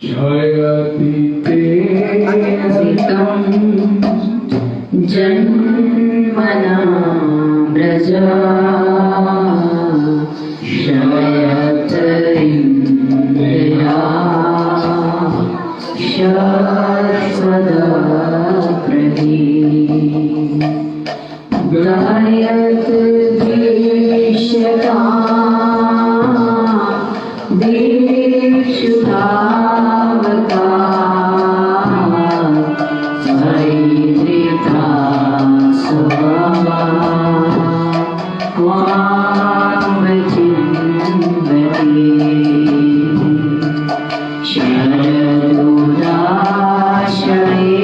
क्षयति जन्मना व्रजा शयत इन्द्रिया शाश्वता प्रदीप गायत दीक्षिता दीक्षुतावता मैत्रिता स्वभावा वामचिन्वते शरदोदाशये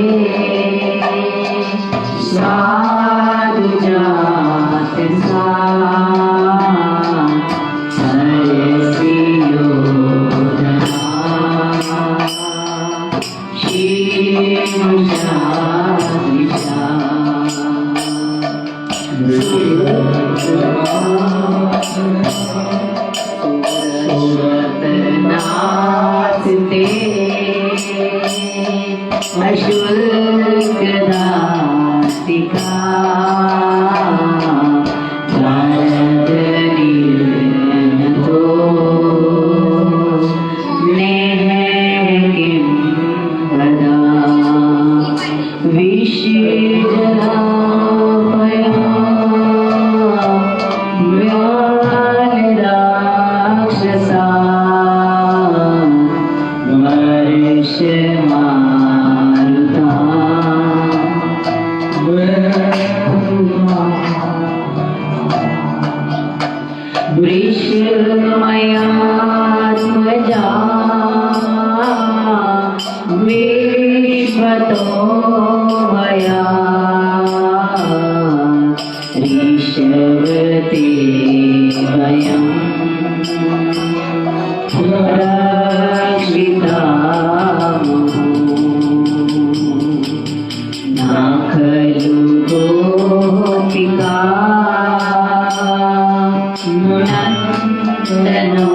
साधुजात सा हरसि योजना शिवजा सूरतनाथ ते अशुल्क दास्तिका भारतनिर्णतो नेह किं वदा विश्वजलापया व्यानराक्षसा वर्षमारुता वृषमयात्मजा विश्वतो मया ऋषवते वयं रक्षितामो न खलु गोपिका नन्दनो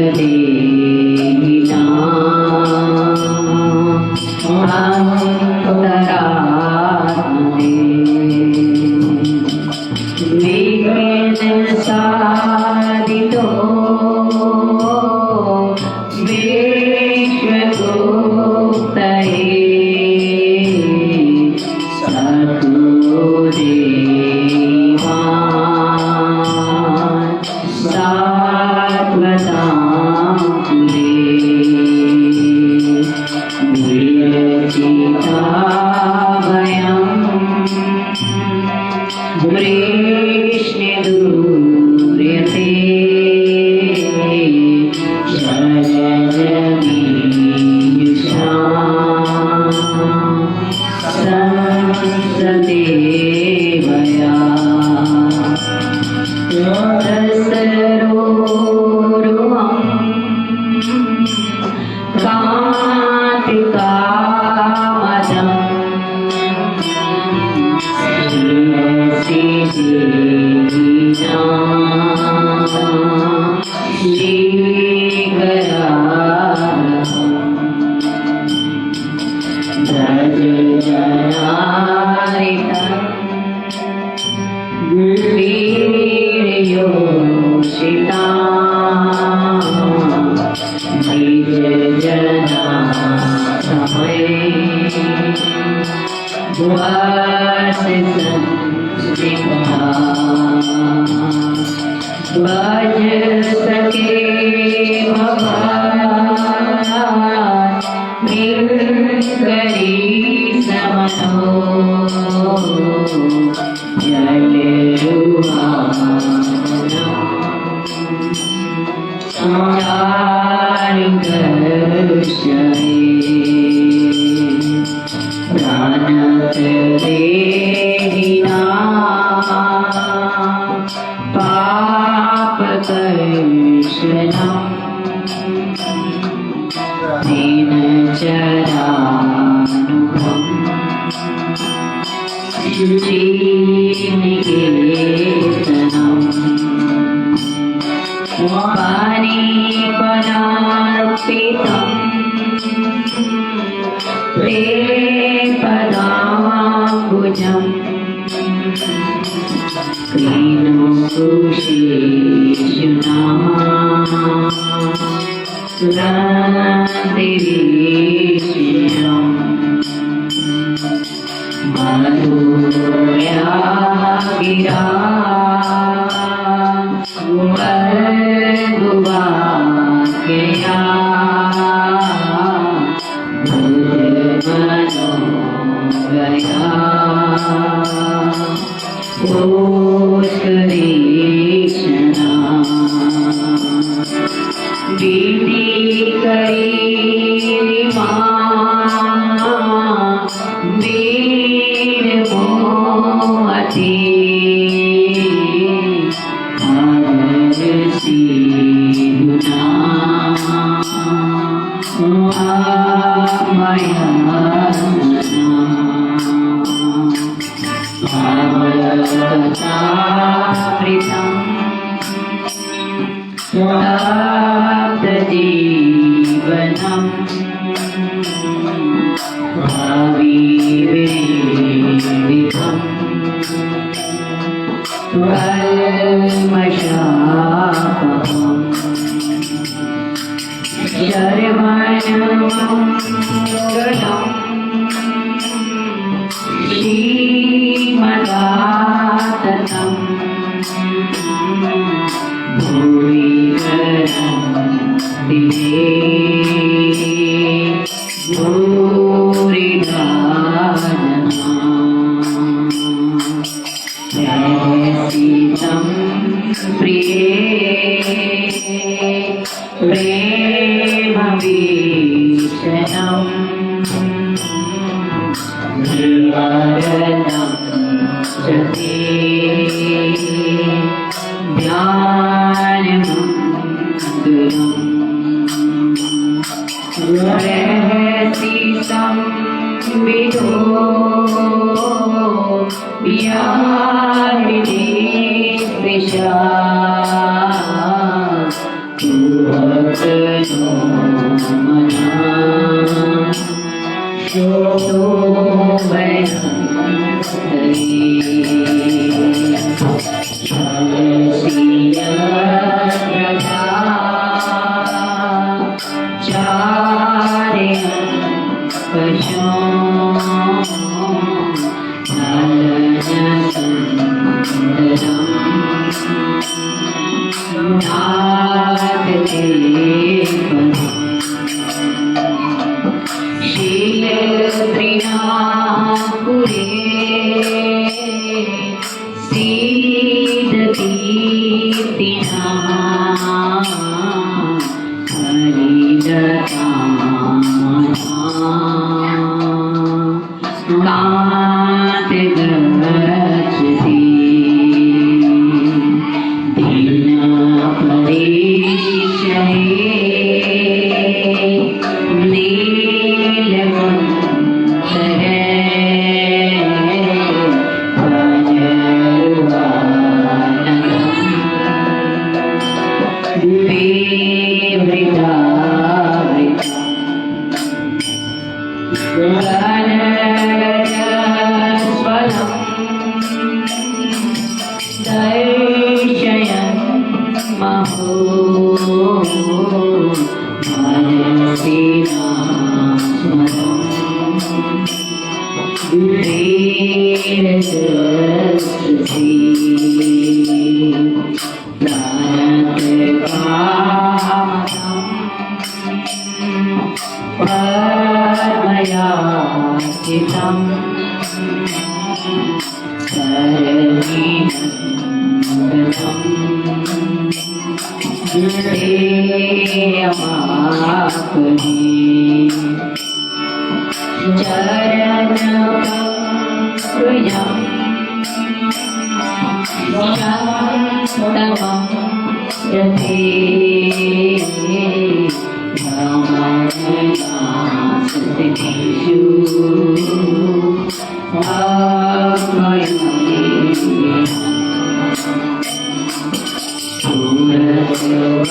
अखिलदेहिना अन्तरात्मने विघ्नसाधितो विश्वगुप्तये सद्गुरुदेवान् सात्वतां कुले विरचिता भयं वृष्णिदूर्यते शरणमीयुषा संसदे वया दशरोरुहं कान्तिकामदं शिरसि देहिना श्रीकरारहं व्रज जनारितं वीर्योषिता निज जना समये संस्थिता भज सके भगवान करी समनो जल प्राणदेहिना पापकर्षणं दिनचरानुभवम् श्रीनिकेतनम् पानीपनार्पितम् ते पदाम्बुजम् क्रीणोषेषुना सुरन्दिरीशिषम् मधुर्या गिरा वर्गुवाक्यया भुजमनोगया पुष्करीक्षणा विधिकरीमा वीरमोहति अरसीदुना भवतामृतम् प्राप्तजीवनम् भाविवेदितम् कल्मषापहम् शर्वणमङ्गलम् श्रीमदाततम् भूरिकरं दिले भूरिदानः प्रेषितं प्रिये प्रेमवीक्षणम् निवारणं च ते ध्यानमङ्गलम् रहसितं विदो व्याहृदेशा कुहकनो मना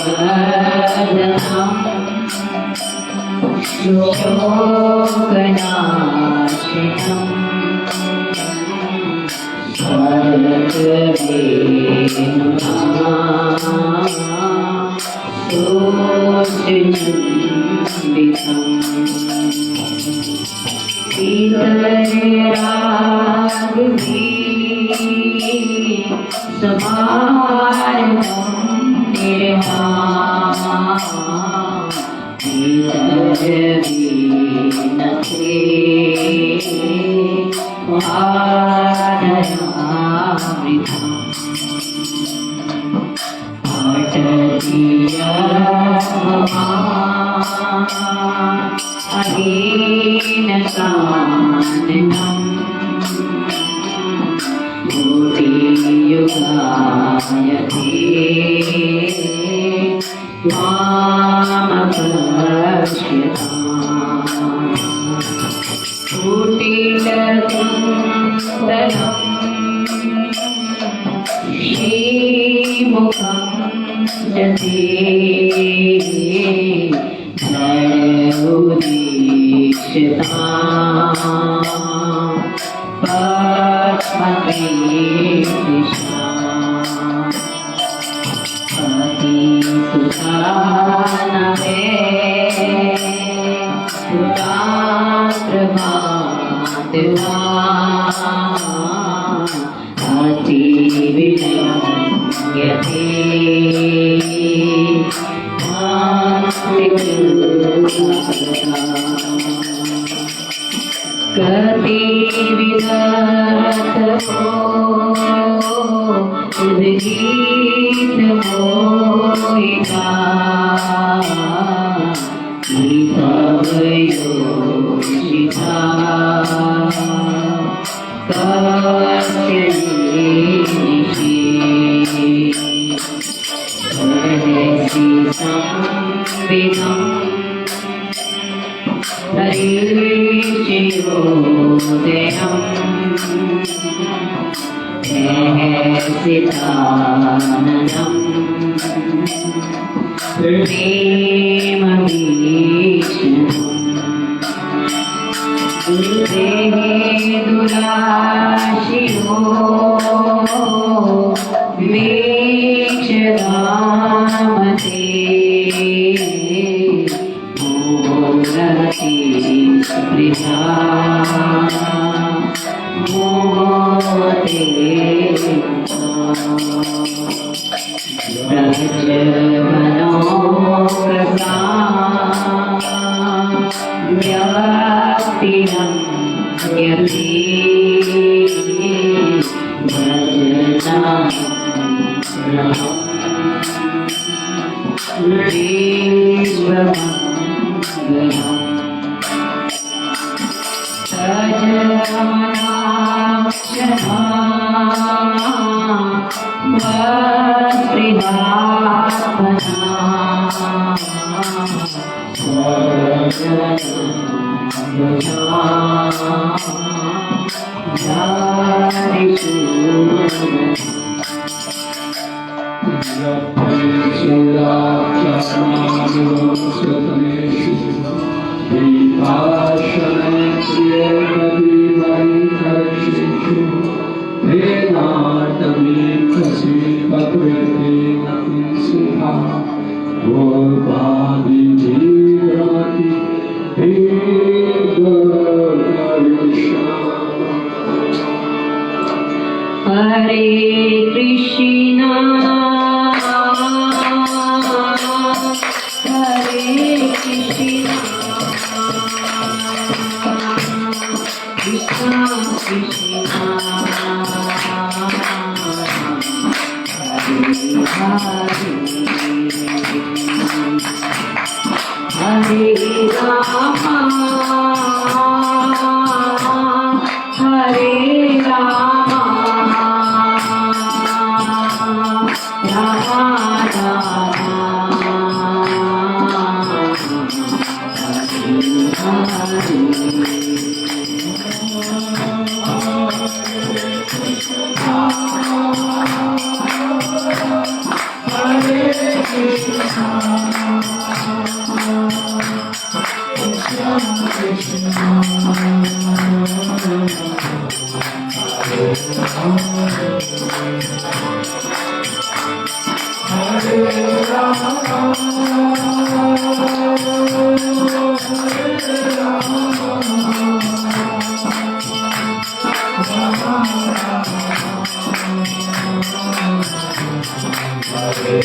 Hare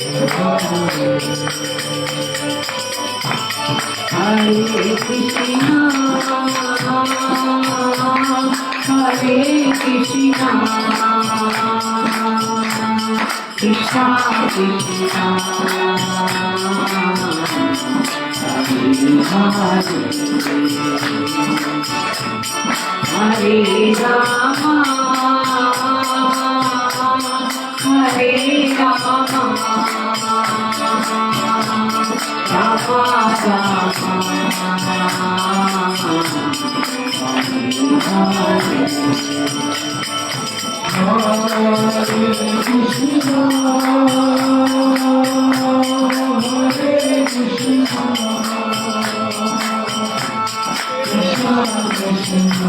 Krishna, Hare Krishna, Krishna Krishna, Hare Rama, Hare Rama, Rama Rama, Hare Krishna, Hare Krishna, Krishna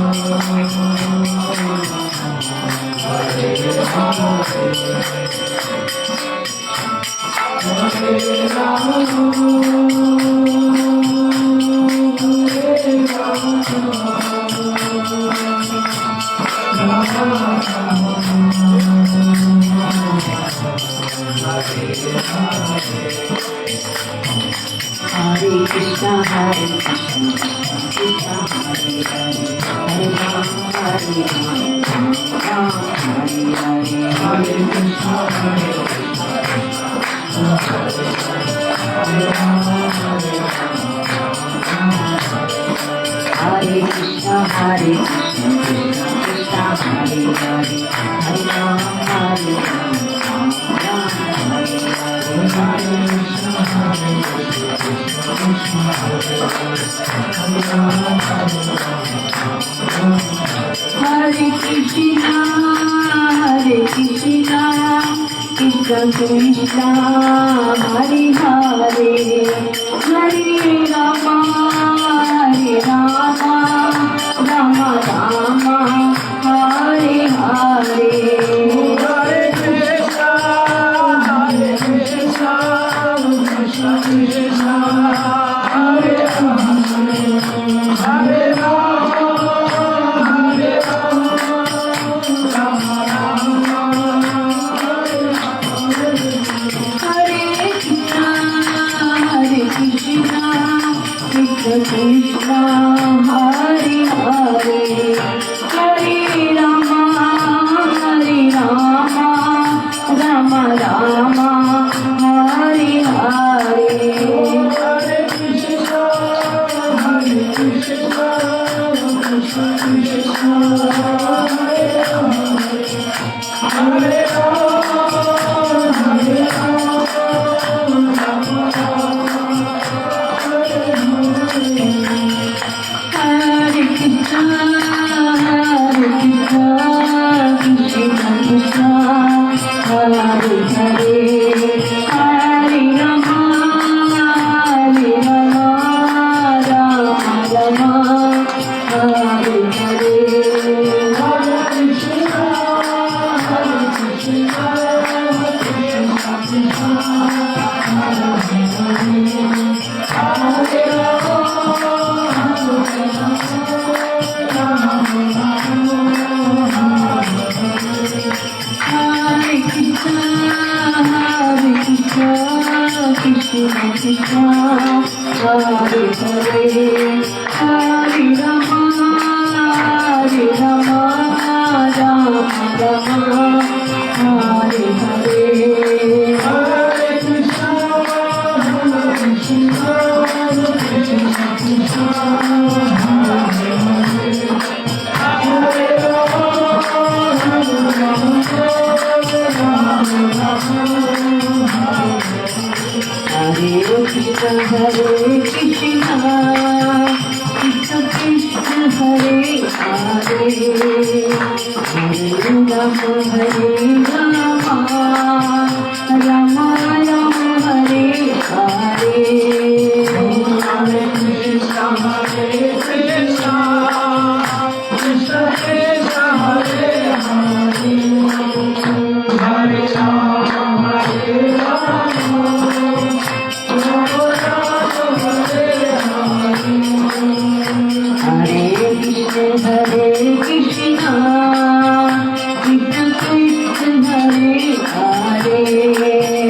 Hare Hare, Hare Rama, Hare Rama, Rama Hare Hare, Hare Krishna, Hare Krishna, Hare Rama, Hare Rama, Hare Krishna, Hare Krishna, Krishna Krishna Hare Hare, Hare Rama, Hare Rama, Rama Hare Hare, Hare Krishna, Hare Hare Krishna, Hare Krishna, Krishna Krishna, Hare Hare, Hare Rama, Hare Rama, Rama Rama, Hare Hare. Hare Krishna, Hare Krishna, Krishna Krishna, Hare Hare, Hare Rama, Hare Rama, Rama Rama, Hare Krishna, Hare Krishna, Krishna Krishna, Hare Hare, Hare Rama, Hare Rama, Rama Rama, Hare Hare. Hare Krishna, Hare Krishna, Krishna Krishna, Hare Hare, Hare Rama, Hare Rama, Rama Rama, Hare Krishna, Hare Krishna, Krishna Krishna, Hare Hare, Hare Rama, Hare Rama, Rama Rama, Hare Hare, Hare Krishna, Hare Krishna, Krishna Krishna, Hare Hare, Hare Hare Krishna, Hare Krishna, Krishna Krishna, Hare Hare, Hare Rama, Hare Rama, Rama Rama, Hare Hare, Hare Krishna, Hare Krishna, Krishna Krishna, Hare Hare, Hare Rama, Hare Rama, Rama Rama, Hare Krishna, Hare Krishna, Krishna Krishna, Hare Hare, Hare Rama, Hare Rama, Rama Rama, Hare Hare, Hare Krishna, Hare Krishna, Krishna Krishna, Hare Hare, Hare Rama, Hare Rama, Rama Rama, Hare Hare, Hare Krishna, Hare Krishna, Krishna Krishna, Hare Hare,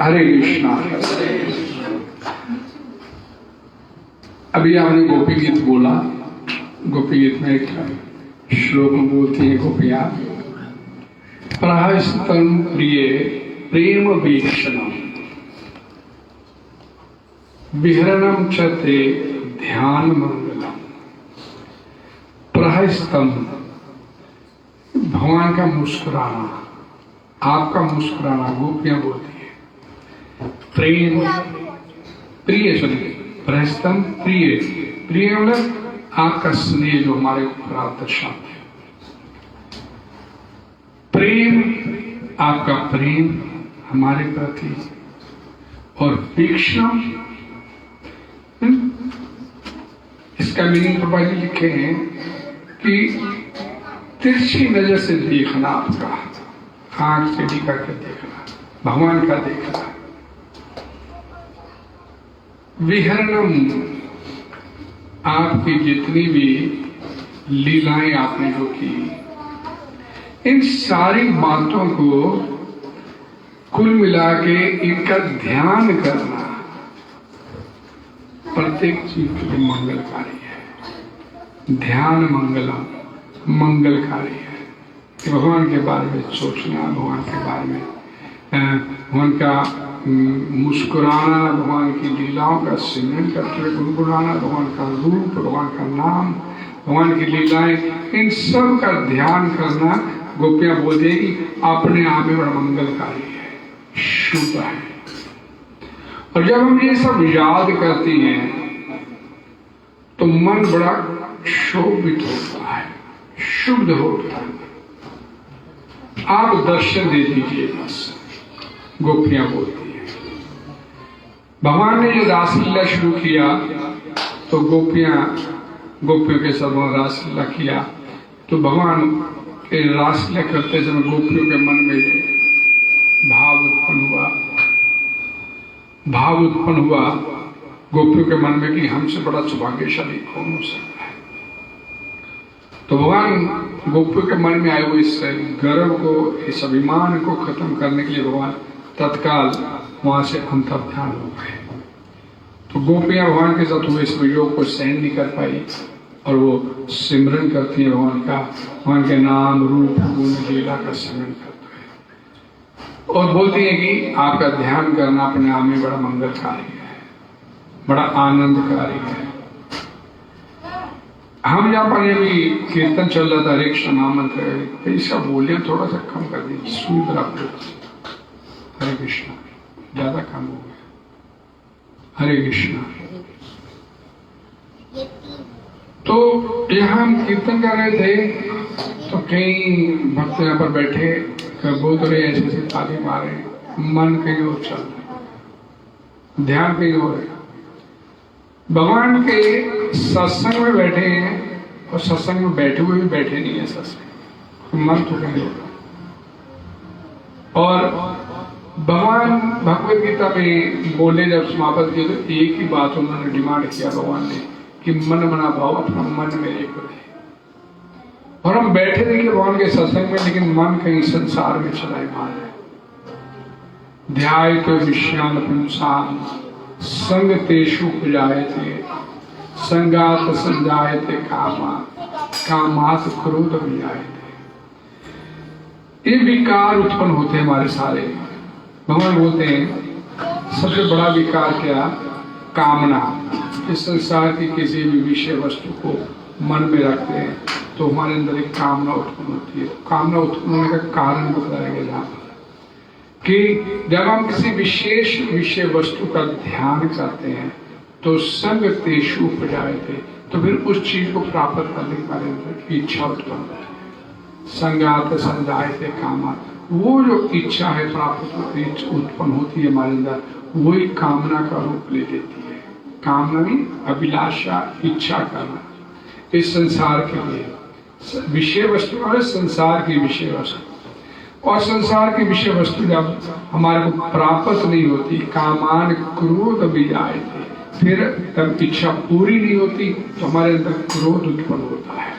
हरे कृष्णा। अभी आपने गोपी गीत बोला। गोपी गीत में एक श्लोक बोलती है गोपियाँ, प्रहस्तम प्रिय प्रेम वीक्षणम विहरणम च ते ध्यान मंगलम। प्रहस्तम भगवान का मुस्कुराना, आपका मुस्कुराना, गोपियां बोलती है। प्रेम प्रिय, सुनिए, प्रहस्तम प्रिय, प्रिय मतलब आपका स्नेह जो हमारे ऊपर आप दर्शाते हैं। प्रेम, आपका प्रेम हमारे प्रति, और वीक्षण, इसका मीनिंग प्रभा जी लिखे हैं कि तिरछी नजर से देखना, आपका आंख से टिका कर देखना, भगवान का देखना। विहरणम, आपकी जितनी भी लीलाएं आपने जो की, इन सारी बातों को कुल मिला के इनका ध्यान करना प्रत्येक चीज के लिए मंगलकारी है। ध्यान मंगलम, मंगलकारी है कि भगवान के बारे में सोचना, भगवान के बारे में भगवान का मुस्कुराना, भगवान की लीलाओं का सिमरन करते हुए गुनगुनाना, भगवान का रूप, भगवान का नाम, भगवान की लीलाएं, इन सब का ध्यान करना, गोपियां बोलेगी अपने आप में बड़ा मंगलकारी है, शुभ है। और जब हम ये सब याद करती हैं तो मन बड़ा शोभित होता है, शुद्ध होता है। आप दर्शन दे दीजिए बस, गोपियां बोलती है। भगवान ने जो रासलीला शुरू किया तो गोपियों के साथ रासलीला किया, तो भगवान के रासलीला करते समय गोपियों के मन में भाव उत्पन्न हुआ, गोपियों के मन में कि हमसे बड़ा सौभाग्यशाली कौन हो सकता है। तो भगवान गोपियों के मन में आए हुए इस गर्व को, इस अभिमान को खत्म करने के लिए भगवान तत्काल वहां से अंतर्ध्यान हो गए। तो गोपियां भगवान के साथ हुए इस वियोग को सहन नहीं कर पाई और वो सिमरन करती है भगवान का, भगवान के नाम, रूप, गुण, लीला का सिमरन करते हैं और बोलती है कि आपका ध्यान करना अपने आप में बड़ा मंगलकारी है, बड़ा आनंदकारी है। हम यहाँ पर अभी कीर्तन चल रहा था, हरे कृष्ण महामंत्र, तो इसका वॉल्यूम थोड़ा सा कम कर दीजिए, सुन आप लोग। हरे कृष्ण, ज्यादा कम हो गया। हरे कृष्ण। तो यहाँ हम कीर्तन कर रहे थे तो कई भक्त यहाँ पर बैठे बोल रहे ऐसे ऐसे ताली मारे, मन कहीं और चल रहा, ध्यान कहीं और है। भगवान के सत्संग में बैठे हैं और सत्संग में बैठे हुए भी बैठे नहीं है सत्संग, मन तो कहीं होगा। और भगवान भगवत गीता में बोले जब समाप्त किए तो एक ही बात उन्होंने डिमांड किया भगवान ने कि मन मना भाव अपना मन में एक रहे। और हम बैठे थे भगवान के सत्संग में, लेकिन मन कहीं संसार में चला है। ध्याय तो विषयान पुंसान संग तेषु जायते संगात संजायते कामात क्रोध विजायते। ये विकार उत्पन्न होते हैं हमारे सारे। भगवान बोलते हैं सबसे बड़ा विकार क्या? कामना। इस संसार की किसी भी विषय वस्तु को मन में रखते हैं तो हमारे अंदर एक कामना उत्पन्न होती है। कामना उत्पन्न होने का कारण बताया गया यहाँ कि जब हम किसी विशेष विषय वस्तु का ध्यान करते हैं तो संग तेषु उपजायते, तो फिर उस चीज को प्राप्त करने के बारे में इच्छा उत्पन्न होती है। संगात संजायते कामात, वो जो इच्छा है प्राप्त उत्पन्न होती है हमारे अंदर, वही कामना का रूप ले लेती है। कामना भी अभिलाषा, इच्छा करना इस संसार के लिए विषय वस्तु और संसार की विषय वस्तु। और संसार की विषय वस्तु जब हमारे को प्राप्त नहीं होती, कामान क्रोध भी आए थे, फिर तब इच्छा पूरी नहीं होती तो हमारे अंदर क्रोध उत्पन्न होता है।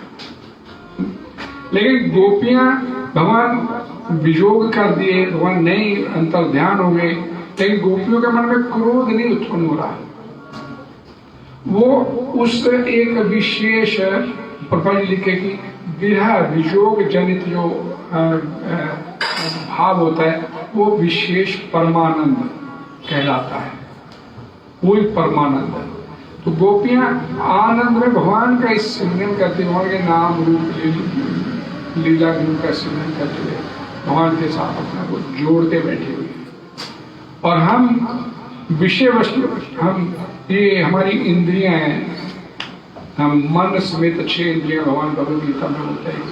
लेकिन गोपियां भगवान वियोग कर दिए, भगवान नहीं अंतर ध्यान हो गए, लेकिन गोपियों के मन में क्रोध नहीं उत्पन्न हो रहा है। वो उस एक विशेष प्रपंच लिखे कि विरह वियोग जनित जो भाव होता है वो विशेष परमानंद कहलाता है, वही परमानंद है। तो गोपियां आनंद में भगवान का सिमरन करती, भगवान के नाम रूप लीला गुरु का सिमरन करते हुए भगवान के साथ अपने को जोड़ते बैठे हुए। और हम विषय वस्तु, हम ये हमारी इंद्रियां हैं, हम मन समेत 6 इंद्रियां भगवान भगवद गीता में होते हैं।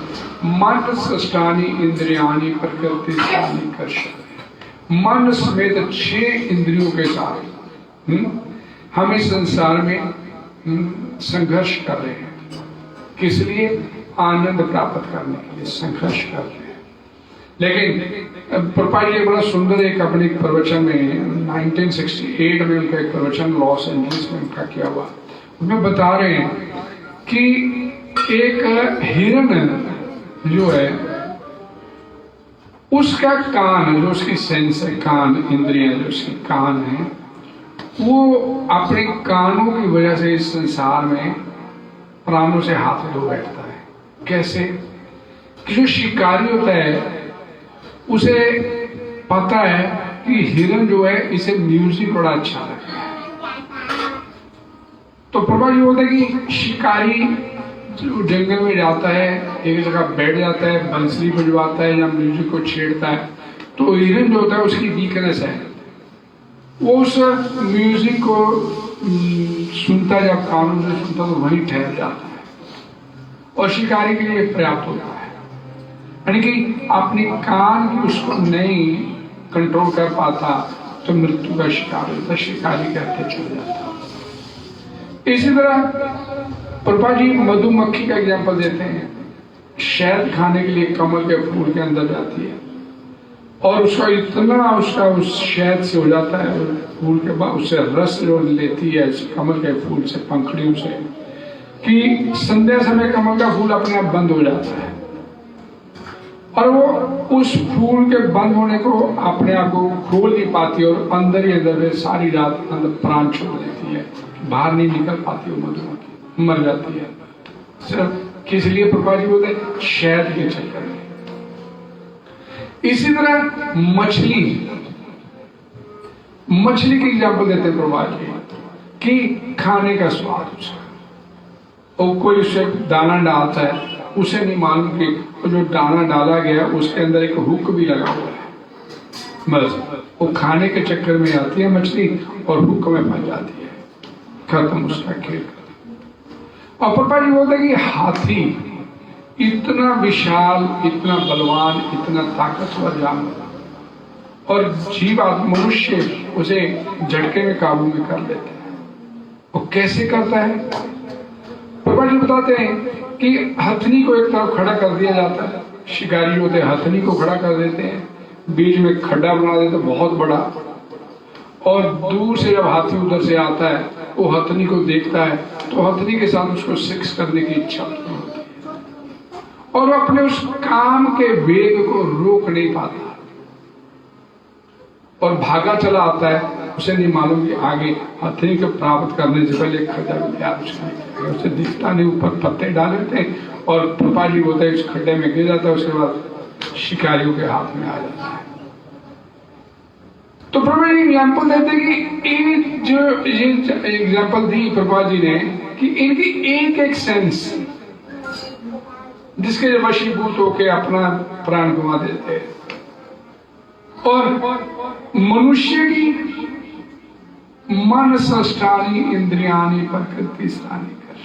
मन सष्टानी इंद्रियानी प्रकृति स्थानी कर्षति। मन समेत 6 इंद्रियों के साथ हम इस संसार में संघर्ष कर रहे हैं। किस लिए? आनंद प्राप्त करने के लिए संघर्ष कर रहे हैं। लेकिन प्रभुपाद जी बड़ा सुंदर एक अपने प्रवचन में 1968 में उनका एक प्रवचन लॉस एंजलिस में उनका किया हुआ, उनमें बता रहे हैं कि एक हिरण जो है उसका कान, जो उसकी सेंस है, कान इंद्रियां जो उसकी कान है, वो अपने कानों की वजह से इस संसार में प्राणों से हाथ धो बैठता है। कैसे? कि जो शिकारी होता है उसे पता है कि हिरण जो है इसे म्यूजिक बड़ा अच्छा लगता है। तो प्रभा जी बोलते हैं कि शिकारी जो जंगल में जाता है, एक जगह बैठ जाता है, बंसरी बजवाता है या म्यूजिक को छेड़ता है, तो हिरण जो होता है उसकी वीकनेस है, वो उस म्यूजिक को सुनता, जब कानों से सुनता तो वहीं ठहर जाता है और शिकारी के लिए पर्याप्त होता है। यानी कि अपने कान की उसको नहीं कंट्रोल कर पाता तो मृत्यु का शिकार होता, शिकारी कहते चले जाता। इसी तरह प्रभा जी मधुमक्खी का एग्जाम्पल देते हैं। शहद खाने के लिए कमल के फूल के अंदर जाती है और उसका इतना उसका उस शहद से हो जाता है, फूल के बाद उससे रस जो लेती है कमल के फूल से, पंखड़ियों से, कि संध्या समय कमल का फूल अपने आप बंद हो जाता है और वो उस फूल के बंद होने को अपने आप को खोल नहीं पाती और अंदर ही अंदर सारी रात अंदर प्राण छोड़ देती है, बाहर नहीं निकल पाती, वो मधुमक्खी मर जाती है। सिर्फ किस लिए? प्रभा जी बोलते हैं शहद के चक्कर में। इसी तरह मछली की एग्जाम्पल देते हैं प्रभा जी कि खाने का स्वाद उसका, और कोई उसे दाना डालता है, उसे नहीं मालूम कि जो दाना डाला गया उसके अंदर एक हुक भी लगा हुआ है, बस वो खाने के चक्कर में आती है मछली और हुक में फंस जाती है, खत्म उसका खेल। और पापा जी बोलते हैं कि हाथी इतना विशाल, इतना बलवान, इतना ताकतवर जानवर और जीव मनुष्य उसे झटके में काबू में कर लेते हैं। वो कैसे करता है? पापा जी बताते हैं कि हथनी को एक तरफ खड़ा कर दिया जाता है, शिकारी होते हैं हथनी को खड़ा कर देते हैं, बीच में खड्डा बना देते हैं बहुत बड़ा, और दूर से जब हाथी उधर से आता है वो हथनी को देखता है तो हथनी के साथ उसको सेक्स करने की इच्छा होती है और वो अपने उस काम के वेग को रोक नहीं पाता और भागा चला आता है। उसे नहीं मालूम कि आगे हथनी को प्राप्त करने से पहले खड्डा उसे दिखता नहीं, ऊपर पत्ते डाले थे और पापा जी बोलते हैं इस खड्डे में गिर जाता है, उसके बाद शिकारियों के हाथ में आ जाता है। तो प्रभा जी एग्जाम्पल देते कि जो ये एग्जाम्पल दी प्रभा जी ने कि इनकी एक एक सेंस जिसके वशीभूत होके अपना प्राण गंवा देते हैं, और मनुष्य की मन सष्टानी इंद्रियानी प्रकृति स्थानी कर,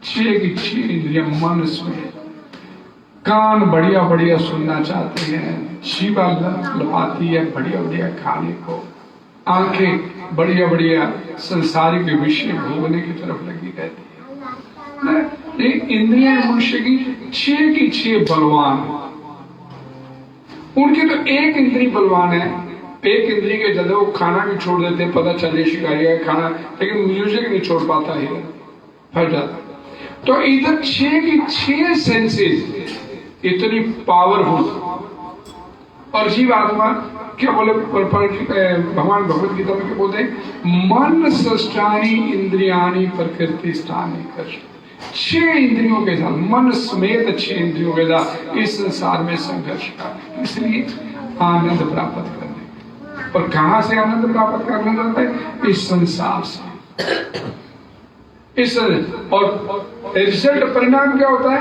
6 की 6 इंद्रियां मन में, कान बढ़िया बढ़िया सुनना चाहते हैं, जीवा लपाती है बढ़िया बढ़िया खाने को, आंखें बढ़िया बढ़िया संसारिक विषय भोगने की तरफ लगी रहती है। ये इंद्रियां मनुष्य की 6 की 6 बलवान, उनकी तो एक इंद्री बलवान है, एक इंद्री के जगह वो खाना भी छोड़ देते हैं, पता चले शिकारी का खाना, लेकिन म्यूजिक नहीं छोड़ पाता है, फंस जाता। तो इधर 6 की 6 सेंसेस इतनी पावरफुल, और जीव आत्मा क्या बोले भगवान भगवत गीता में क्या बोलते हैं? मन सष्टानी इंद्रियानी प्रकृति स्थानी कर, छह इंद्रियों के साथ, मन समेत छह इंद्रियों के साथ इस संसार में संघर्ष कर, इसलिए आनंद प्राप्त करने। और कहां से आनंद प्राप्त करना चाहता है? इस संसार से। इस और रिजल्ट परिणाम क्या होता है?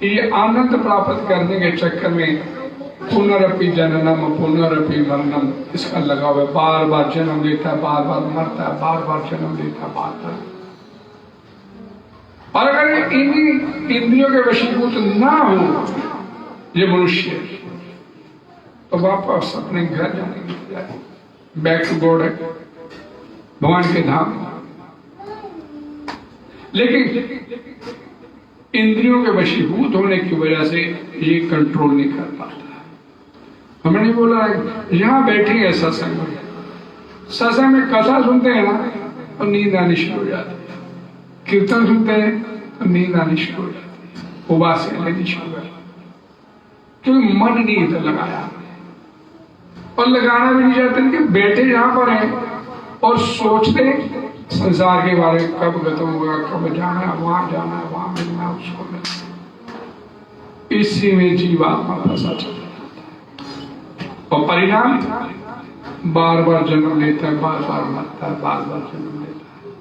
ये आनंद प्राप्त करने के चक्कर में पुनरपि जननम पुनरपि मरणम इसका लगा हुआ है। बार बार जन्म लेता है, बार बार मरता है, बार बार जन्म लेता है, बार बार। और अगर इन्हीं इंद्रियों के वशीभूत ना हो ये मनुष्य, तो वापस अपने घर जाने की बैक टू गॉड है, भगवान के धाम। लेकिन इंद्रियों के वशीभूत होने की वजह से ये कंट्रोल नहीं कर पाता। हमने नहीं बोला यहां बैठे हैं सत्संग में, सत्संग में कथा सुनते हैं ना तो नींद आनी शुरू हो जाती है, कीर्तन सुनते हैं तो नींद आनी शुरू हो जाती है, उबासियां लेनी शुरू हो जाती है, क्योंकि मन नहीं इधर लगाया। और लगाना भी नहीं चाहते कि बैठे जहां पर हैं और सोचते संसार के बारे में, कब खत्म होगा, कब जाना है, वहां जाना है, वहां मिलना है, उसको मिलना। इसी में जीवात्मा फंसा चलता है और परिणाम बार बार जन्म लेता है, बार बार मरता है, बार बार जन्म लेता है।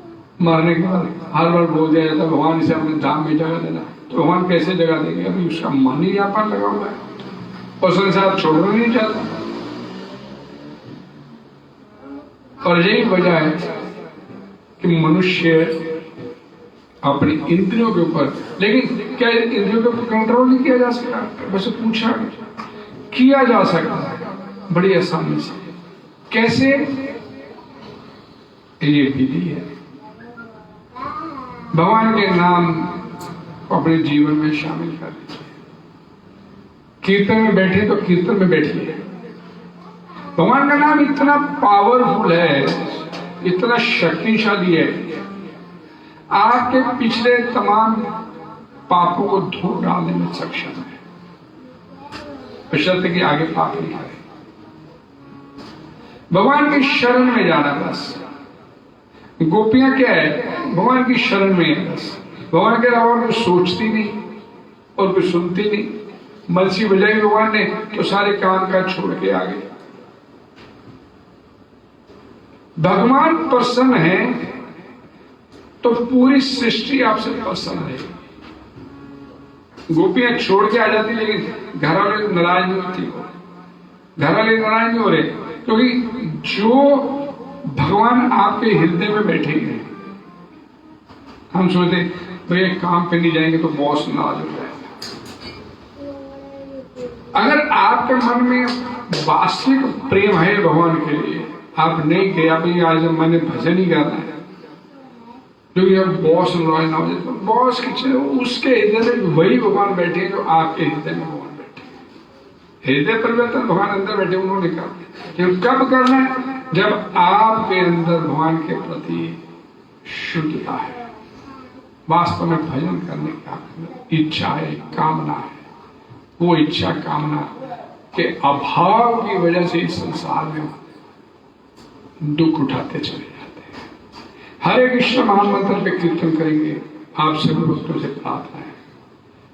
मरने के बाद हर बार बोल दिया जाता है भगवान इसे अपने धाम में जगह देना, तो भगवान कैसे जगह देंगे? अभी उसका मन ही यहाँ पर लगा हुआ है और संसार छोड़ना नहीं चाहता। और यही वजह है कि मनुष्य अपनी इंद्रियों के ऊपर, लेकिन क्या इंद्रियों के ऊपर कंट्रोल नहीं किया जा सकता? वैसे पूछा किया जा सकता है बड़ी आसानी से। कैसे? ये विधि है, भगवान के नाम को अपने जीवन में शामिल कर दीजिए। कीर्तन में बैठे तो कीर्तन में बैठिए। भगवान का नाम इतना पावरफुल है, इतना शक्तिशाली है, आपके पिछले तमाम पापों को धो डालने में सक्षम है, बशर्ते कि आगे पाप नहीं करे। भगवान की शरण में जाना बस। गोपियां क्या है? भगवान की शरण में है बस। भगवान के अलावा कोई सोचती नहीं और कोई सुनती नहीं। बंसी बजाई भगवान ने तो सारे काम काज छोड़ के आ गए। भगवान प्रसन्न है तो पूरी सृष्टि आपसे प्रसन्न है। गोपियां छोड़ के आ जाती, लेकिन घर वाले नाराज नहीं होती, घर वाले नाराज नहीं हो रहे, क्योंकि जो भगवान आपके हृदय में बैठे हैं। हम सोचते भैया काम करने जाएंगे तो बॉस नाराज हो जाएगा। अगर आपके मन में वास्तविक प्रेम है भगवान के लिए, आप नहीं गए अभी आज मैंने भजन ही करना है, क्योंकि अब बॉस नाराज ना हो जाए, तो बॉस किसी उसके हृदय में वही भगवान बैठे जो आपके हृदय में भगवान बैठे। हृदय परिवर्तन भगवान अंदर बैठे उन्होंने कर, कब करना है? जब आपके अंदर भगवान के प्रति शुद्धता है, वास्तव में भजन करने की इच्छा है, कामना है। वो इच्छा कामना के अभाव की वजह से इस संसार में दुख उठाते चले जाते हैं। हरे कृष्ण महामंत्र पे कीर्तन करेंगे। आप सभी भक्तों से प्रार्थना है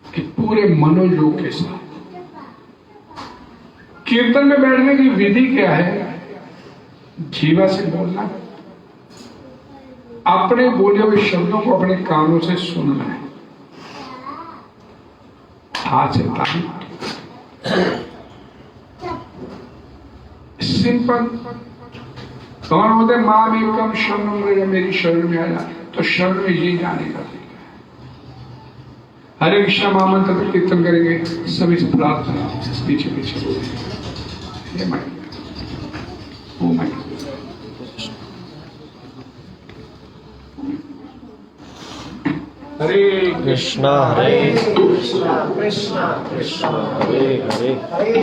कि पूरे मनोयोग के साथ कीर्तन में बैठने की विधि क्या है? जीवा से बोलना, अपने बोले हुए शब्दों को अपने कानों से सुनना है, हाथ से ताली। सिंपल। कौन होते? माँ भी कम शरण, मेरी शरण में आया, तो शरण में ये जाने का। हरे कृष्ण महामंत्र पर कीर्तन करेंगे, सभी से प्रार्थना पीछे पीछे ये माइक, वो माइक। हरे कृष्णा हरे कृष्णा कृष्णा कृष्णा हरे हरे हरे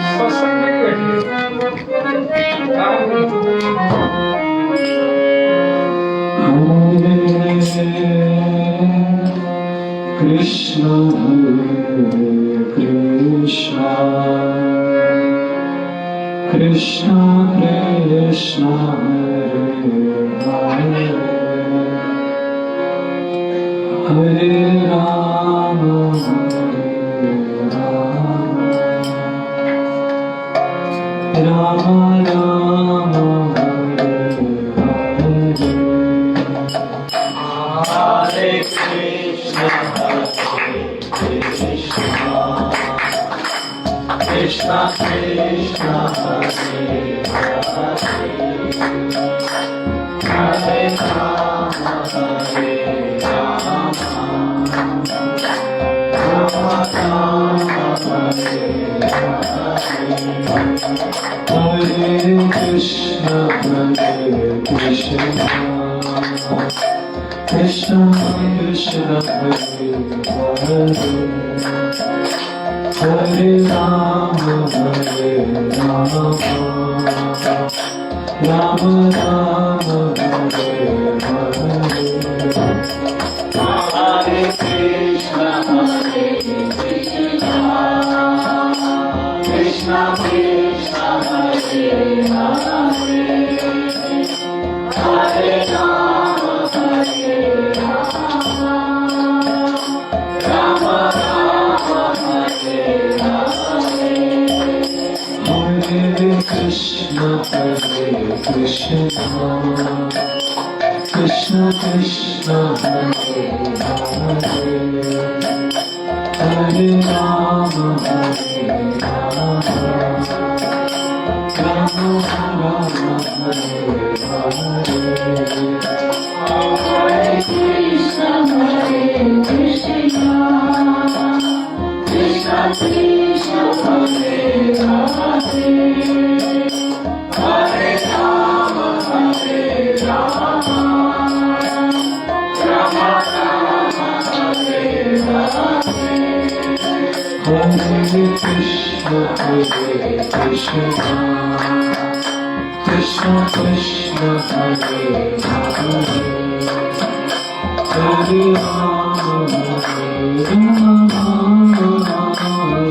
सत्संग में Krishna Krishna Krishna Krishna Hare Hare Rama Rama Rama Hare Krishna Krishna Krishna Hare Rama Rama Rama Hare Krishna Krishna Krishna Hare Rama Rama Rama Hare Krishna Krishna Krishna Hare Hare Rama Rama Rama Hare Krishna Krishna Krishna Hare Hare Rama Rama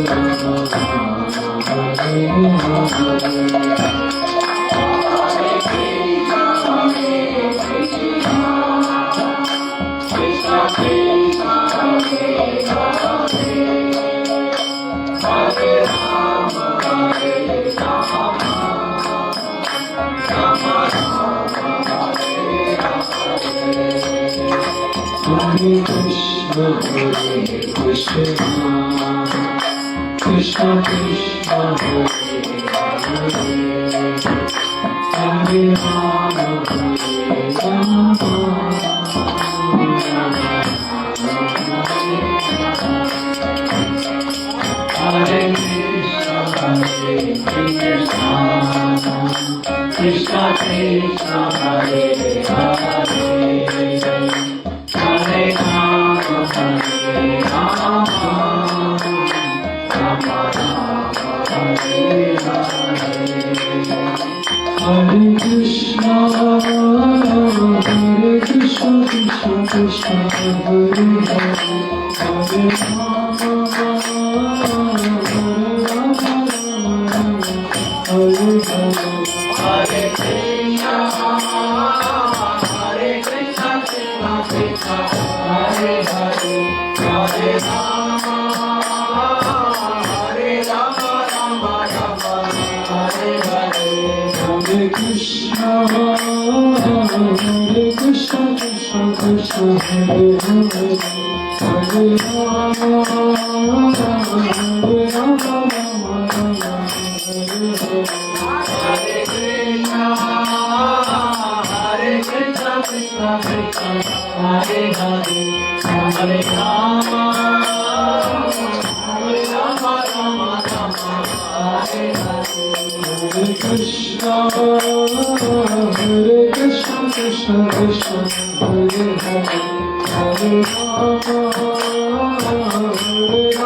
Rama Hare Krishna Krishna Krishna Krishna Hare Hare Rama Rama Rama Hare Hare Krishna Krishna Krishna Hare Hare Rama Hare Krishna Krishna Krishna Hare Rama Hare Krishna Krishna Hare Hare Rama Rama Hare Hare Krishna Krishna Krishna Hare Hare Hare Krishna Hare Hare Hare Rama Rama Rama Hare Hare Hare Krishna Krishna Krishna Hare Hare Hare Rama Hare Hare Hare Rama Rama Rama Hare Hare Hare Krishna Krishna Krishna Hare Hare Hare Rama Rama Hare Hare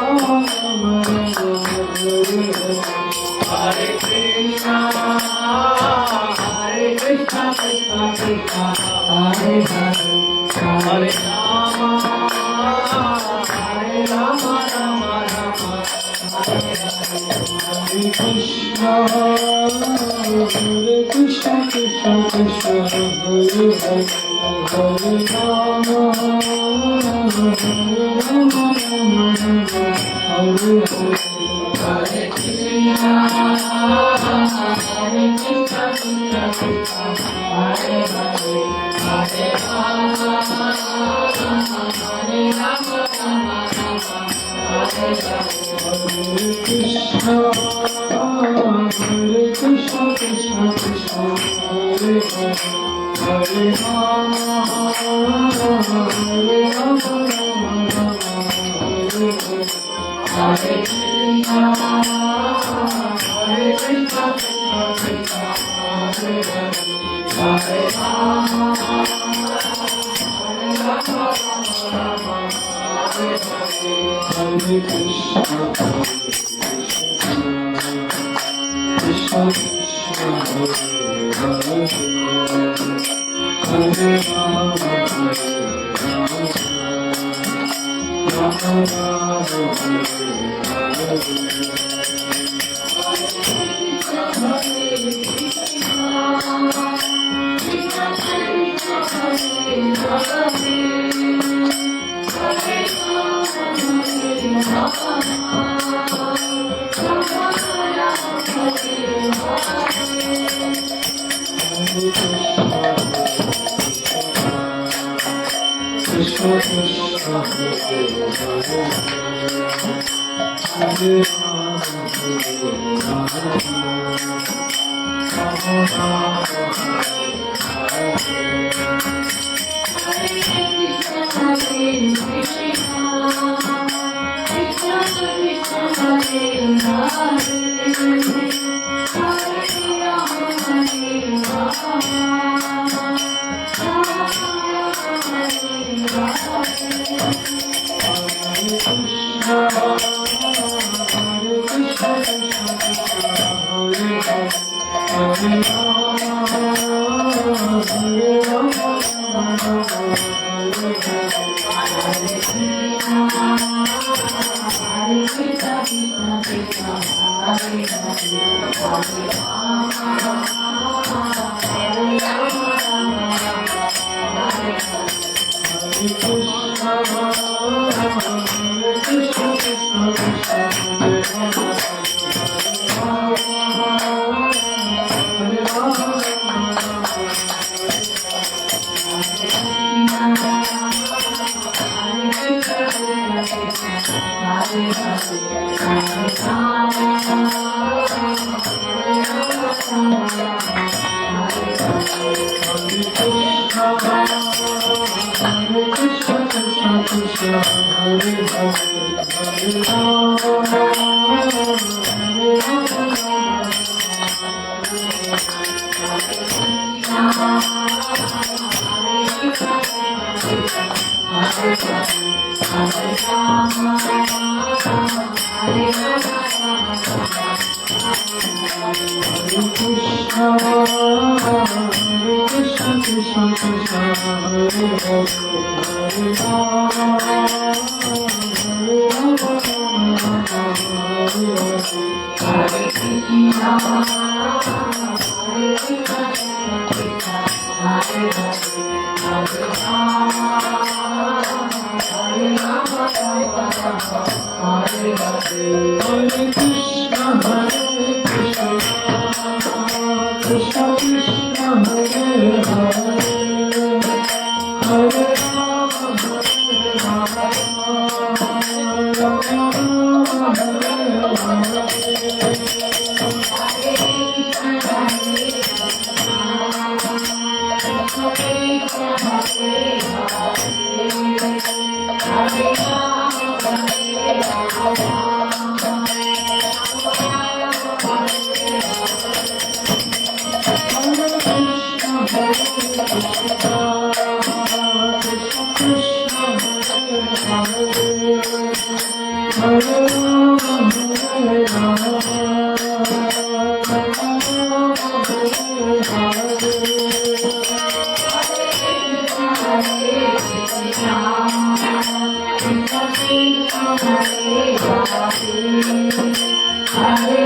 Hare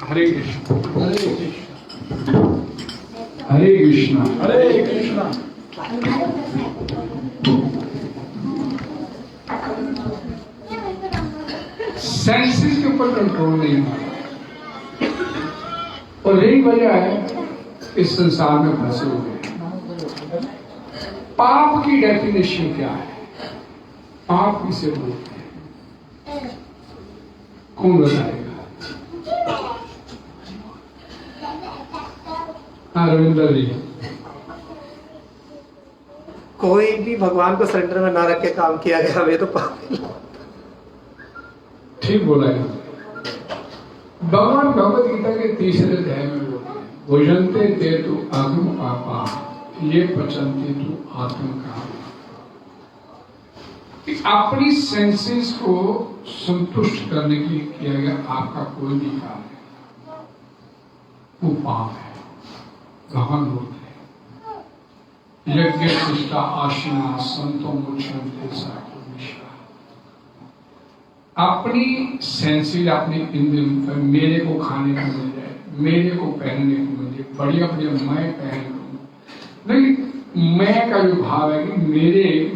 हरे कृष्ण हरे कृष्ण हरे Krishna. Senses के ऊपर control नहीं है और यही वजह है इस संसार में फंसे हुए हैं। पाप की डेफिनेशन क्या है? पाप किसे बोलते हैं? कौन बताएगा? हाँ रविंदर जी। कोई भी भगवान को सरेंडर में ना रख के काम किया गया हमें तो पाप। ठीक बोला है। भगवान भगवद गीता के तीसरे अध्याय में बोलते हैं भोजनते ते तु आत्म पापा ये पचनते तु आत्म काम। अपनी सेंसेस को संतुष्ट करने के लिए किया गया आपका कोई भी काम है वो पाप है। भगवान बोलते हैं यज्ञ प्रतिष्ठा आशिना संतों मुच्यन्ते साधु मिश्रा। अपनी सेंसेस अपनी इंद्रियों मेरे को खाने को मिल जाए, मेरे को पहनने को मिल जाए, बढ़िया बढ़िया मैं पहन लूं। नहीं, मैं का जो भाव है कि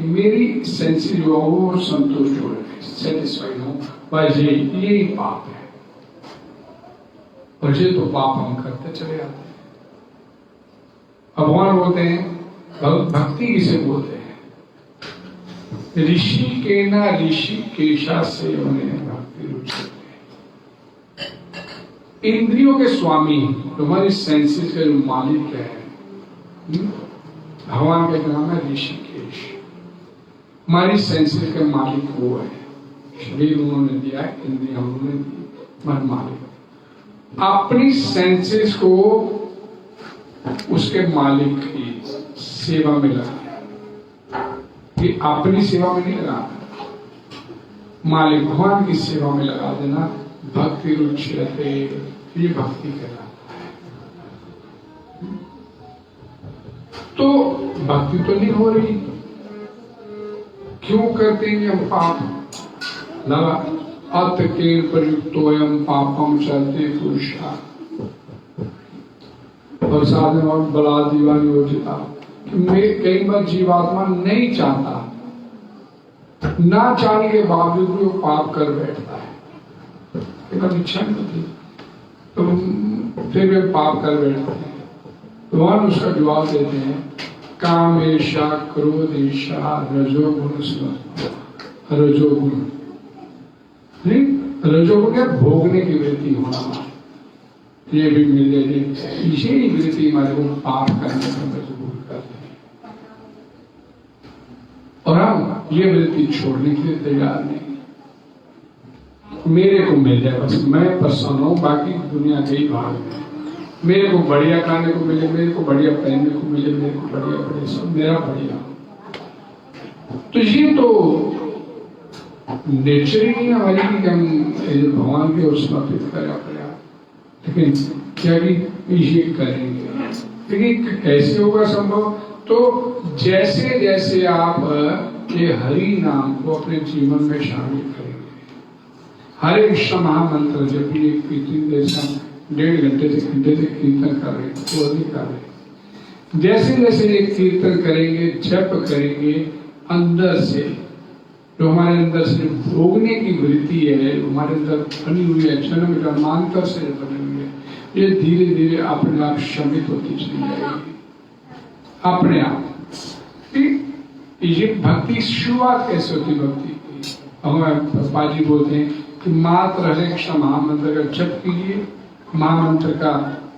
मेरी सेंसेस जो है वो संतुष्ट हो रहे, सेटिस्फाइड हो, बस यही पाप है। और ये तो पाप हम करते चले आते हैं। भगवान बोलते हैं भक्ति किसे बोलते हैं? ऋषि के ना ऋषि केशा से उन्हें भक्ति रुचते। इंद्रियों के स्वामी तुम्हारी सेंसेस का जो मालिक है भगवान का नाम है ऋषिकेश। हमारी सेंसेस के मालिक वो है। शरीर उन्होंने दिया है, इंद्रिया उन्होंने दी, मन मालिक। अपनी सेंसेस को उसके मालिक की सेवा में लगा, कि अपनी सेवा में नहीं लगा, मालिक भगवान की सेवा में लगा देना। भक्ति रुच्यते, ये भक्ति कहलाता है। तो भक्ति तो नहीं हो रही, क्यों करते हैं हम पाप? लगा अत के प्रयुक्तोयम पापम चलते पुरुषा और साधन और बला दीवानी होता। कई बार जीवात्मा नहीं चाहता, ना चाहने के बावजूद भी वो पाप कर बैठता है। कभी इच्छा नहीं होती तो फिर वे पाप कर बैठते हैं। भगवान उसका जवाब देते हैं कामेशा क्रोधेशा रजोगुण रजोगुण नहीं, रजोगुण है भोगने की वृत्ति होना, ये भी मिले यही वृत्ति हमारे को पाप करने में मजबूर करते हैं। और हम ये वृत्ति छोड़ने के लिए तैयार नहीं। मेरे को मिल जाए बस, मैं प्रसन्न हूं, बाकी दुनिया के ही भाग में। मेरे को बढ़िया खाने को मिले, मेरे को बढ़िया पहनने को मिले, मेरे को बढ़िया बढ़िया सब मेरा बढ़िया। तो ये तो नेचर ही नहीं हमारी कि हम भगवान के ओर समर्पित करें अपने आप। लेकिन क्या कि ये करेंगे, लेकिन कैसे होगा संभव? तो जैसे जैसे आप ये हरि नाम को अपने जीवन में शामिल करेंगे, हरे कृष्ण महामंत्र जब भी एक कीर्तन जैसा 1.5 घंटे से कीर्तन कर रहे हैं तो अधिक कर रहे हैं, जैसे जैसे एक कीर्तन करेंगे, जप करेंगे, अंदर से जो हमारे अंदर से भोगने की वृत्ति है, हमारे अंदर बनी हुई है, जन्म जन्मांतर से बनी हुई है, ये धीरे धीरे अपने आप शमित होती चली जाएगी अपने आप। ये भक्ति शुरुआत कैसे होती? भक्ति की हमें पाजी बोलते हैं कि मात्र हरे कृष्ण महामंत्र का जप कीजिए, महामंत्र का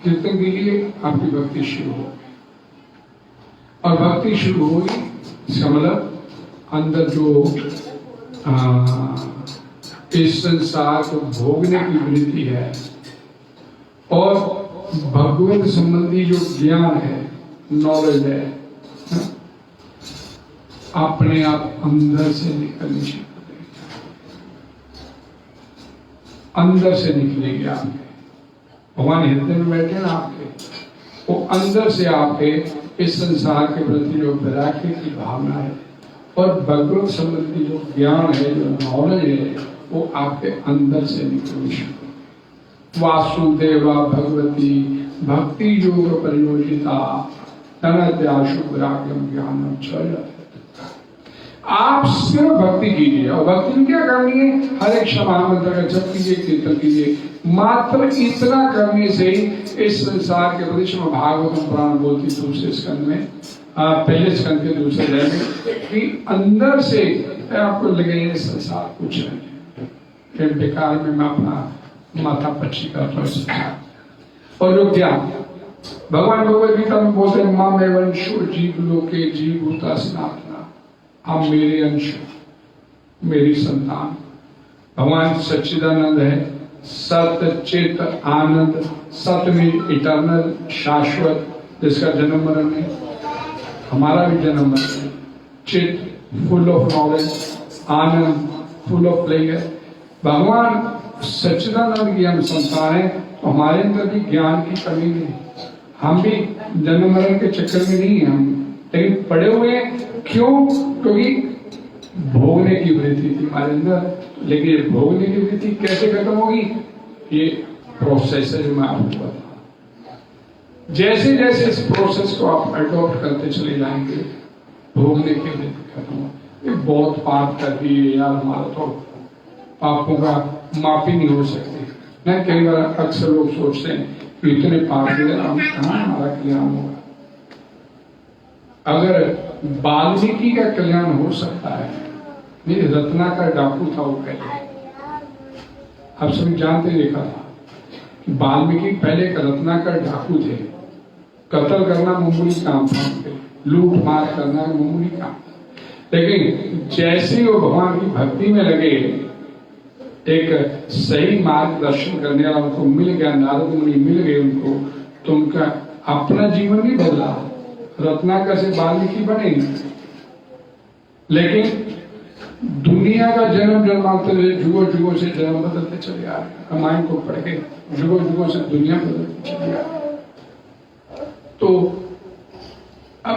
कीर्तन कीजिए, आपकी भक्ति शुरू हो। और भक्ति शुरू होगी इसका मतलब अंदर जो इस संसार को भोगने की वृत्ति है और भगवत संबंधी जो ज्ञान है, नॉलेज है, अपने आप अंदर से निकलनी चाहिए, अंदर से निकलेगी आपके। भगवान हृदय में बैठे ना आपके, वो अंदर से आपके इस संसार के प्रति जो वैराग्य की भावना है और भगवत संबंधी जो ज्ञान है, जो नॉलेज है, वो आपके अंदर से निकलनी चाहिए। वासुदेवा भगवती भक्ति योग परियोजिता तनत्याशु वैराग्यम ज्ञानम च। आप सिर्फ भक्ति कीजिए और भक्ति में क्या करनी है? हर एक क्षमा मंत्र का जप कीजिए, कीर्तन कीजिए। मात्र इतना करने से ही इस संसार के प्रति भागवत पुराण बोलती दूसरे स्कंद में, पहले स्कंद के दूसरे अध्याय में, कि अंदर से आपको लगे ये संसार कुछ नहीं, बेकार में मैं अपना माथा पच्ची कर रहा हूँ। और जो ज्ञान भगवान भगवद गीता में बोलते हैं, माँ में वंशो जीव लोके जीव भूता सनातना, आप मेरे अंश, मेरी संतान। भगवान सच्चिदानंद है, सत्य चित आनंद, सत्य में इटर्नल शाश्वत, जिसका जन्म मरण है, हमारा भी जन्म मरण है। चित full of knowledge, Anand full of player. भगवान सच्चिदानंद की हम संतान है, तो हमारे अंदर भी ज्ञान की कमी नहीं, हम भी जन्म मरण के चक्कर में नहीं है हम, लेकिन पड़े हुए हैं। क्यों? क्योंकि भोगने की वृत्ति थी हमारे अंदर। लेकिन ये भोगने की वृत्ति कैसे खत्म होगी? ये प्रोसेस है जो मैं आपको बताऊं। जैसे जैसे इस प्रोसेस को आप अडॉप्ट करते चले जाएंगे, भोगने की वृत्ति खत्म होगी। ये बहुत पाप कर दिए यार, हमारा तो पापों का मापी नहीं हो सकती ना। कई बार अक्सर लोग सोचते हैं कि इतने पाप किए, हम कहाँ हमारा कल्याण होगा। अगर वाल्मीकि का कल्याण हो सकता है, नहीं रत्नाकर डाकू था वो पहले, आप सभी जानते देखा था कि वाल्मीकि पहले एक रत्नाकर डाकू थे। कत्ल करना मामूली काम था, लूट मार करना मामूली काम। लेकिन जैसे वो भगवान की भक्ति में लगे, एक सही मार्गदर्शन करने वाला उनको मिल गया, नारद मुनि मिल गए उनको, तो उनका अपना जीवन भी बदला। रत्नाकर से वाल्मीकि बने, लेकिन दुनिया का जन्म जन्मांतर जुगों जुगों से जन्म बदलते चले आ रहे। रामायण को पढ़ के जुगों जुगों से दुनिया बदलती चली आ रही। तो अब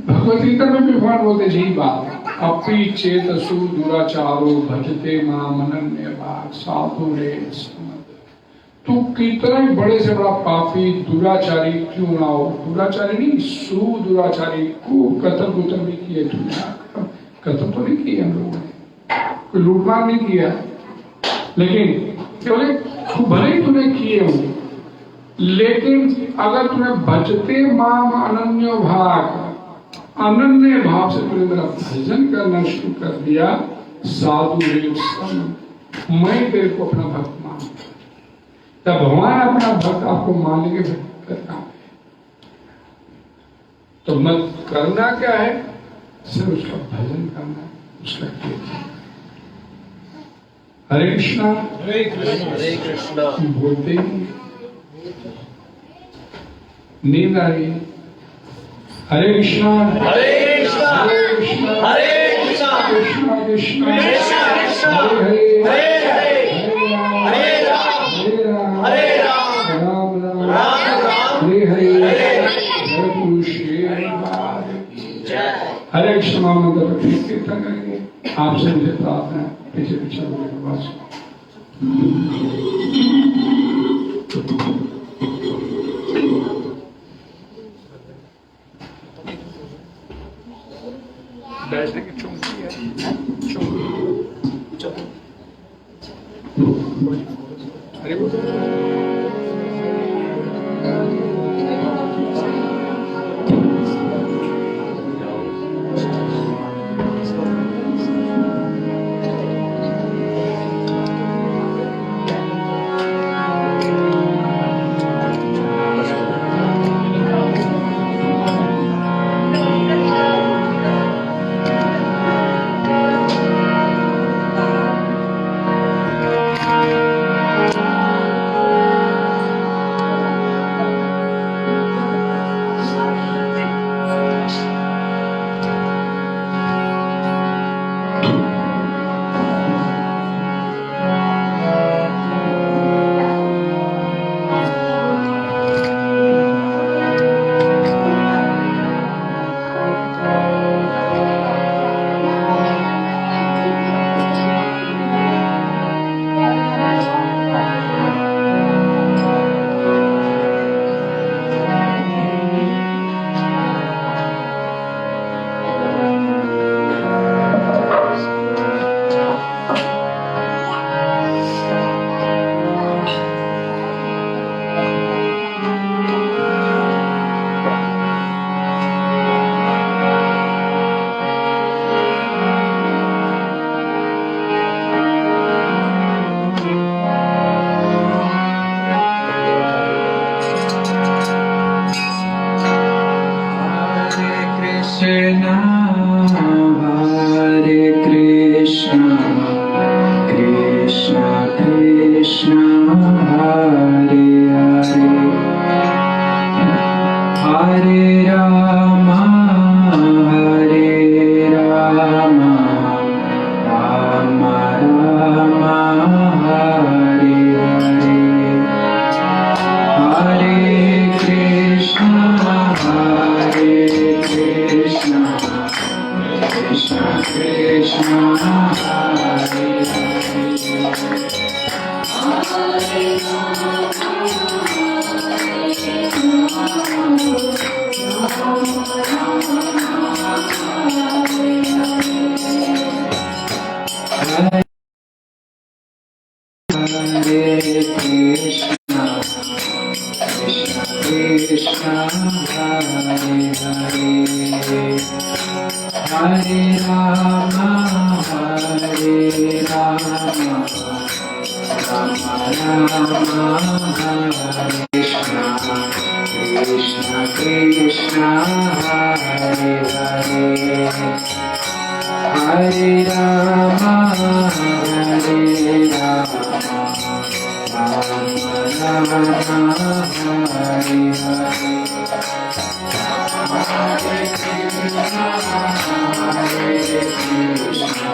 भगवद गीता में भी भगवान बोलते यही बात, अपि चेतसु दुराचारो भजते माम अनन्य भाग साधु रे समद। तू कितना ही बड़े से बड़ा पापी दुराचारी क्यों ना हो, दुराचारी नहीं सुदुराचारी, खूब कत्ल कुतल भी किए तुमने, कत्ल तो नहीं किया हम लोगों ने, कोई लूटमार नहीं किया, लेकिन केवल भले ही तूने किए हो, लेकिन अगर तूने भजते माम अनन्य भाग, अनन्य भाव से तूने मेरा भजन करना शुरू कर दिया, साधु रे समद, मैं तेरे को अपना भक्त मानता। तब भगवान अपना भक्त आपको मानेंगे करना है। तो मत करना क्या है? सिर्फ उसका भजन करना है, उसका कीर्तन। हरे कृष्णा हरे कृष्णा हरे कृष्णा। बोलते ही नींद आ रही। हरे कृष्णा हरे कृष्णा हरे कृष्णा हरे कृष्णा कृष्णा कृष्णा कृष्णा कृष्णा हरे हरे हरे हरे हरे राम राम राम राम राम हरे हरे हरे हरे हरे कृष्ण मंत्र पर कीर्तन करेंगे। आपसे मुझे प्रार्थना है, पीछे पीछे बस बैठने की चुमकी है, अरे Krishna, Hare Hare, Hare Rama, Hare Rama, Rama Rama, Hare Hare, Hare Krishna, Hare Krishna, Krishna Krishna, Hare Hare Krishna, Krishna Krishna, Hare Hare, Hare Rama, Hare Rama, Rama Rama, Hare Krishna, Krishna Krishna, Hare Hare, Hare Rama, Hare Rama, Rama Rama, Hare Hare, Hare Krishna, Hare Krishna,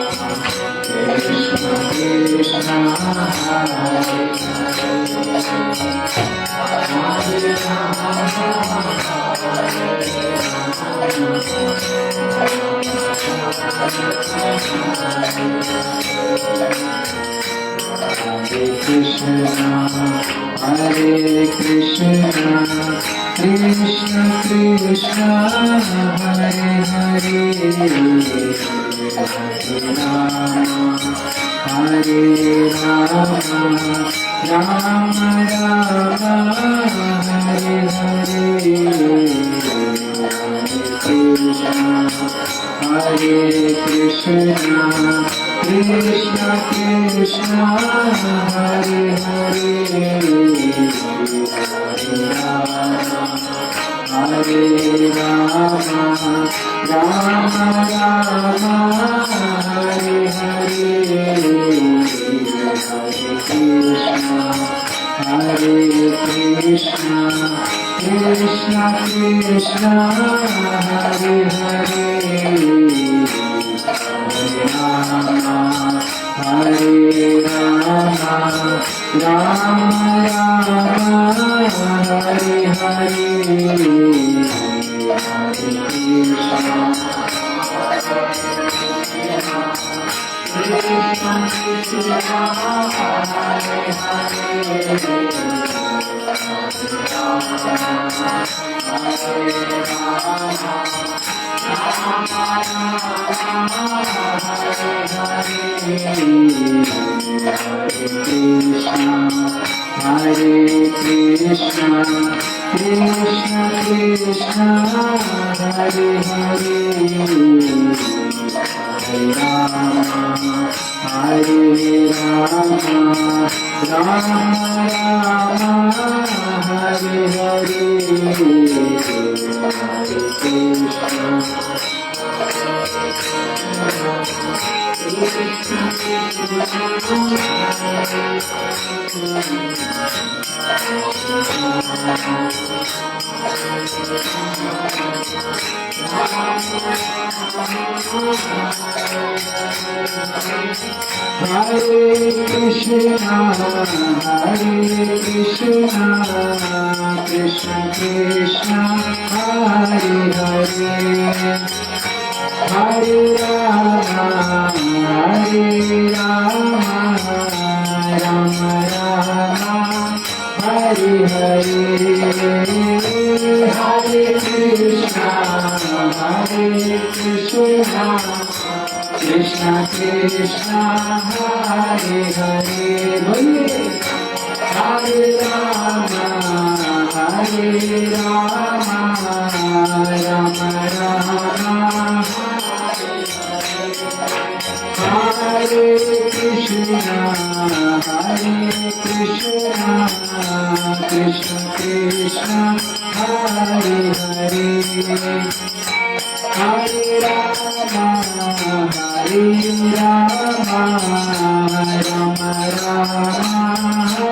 Krishna Krishna, Hare Krishna, Hare Krishna, Krishna Krishna, Hare Hare, Hare Rama, Hare Rama, Rama Rama, Hare Hare, Hare Krishna, Krishna Krishna, Hare Hare, Hare Rama, Rama Rama, Hare Hare, Hare Krishna, Krishna Krishna, Hare Hare, Rama, Hare Rama, Rama Rama, Hare Hare, Hare Krishna, Krishna Krishna, Hare Hare Krishna, Krishna Krishna, Hare Hare, Hare Rama, Hare Rama, Rama Rama, Hare Hare, Hare Krishna, Hare Krishna, Hare Krishna, Krishna Krishna, Hare Hare, Hare Rama, Hare Rama, Rama Rama, Hare Hare, Hare Krishna, Hare Krishna, Krishna Krishna, Hare Hare, Hare Rama, Hare Rama, Rama Rama, Hare Krishna, Hare Krishna, Krishna Krishna, Hare Hare, Hare Rama, Hare Rama, Rama Rama,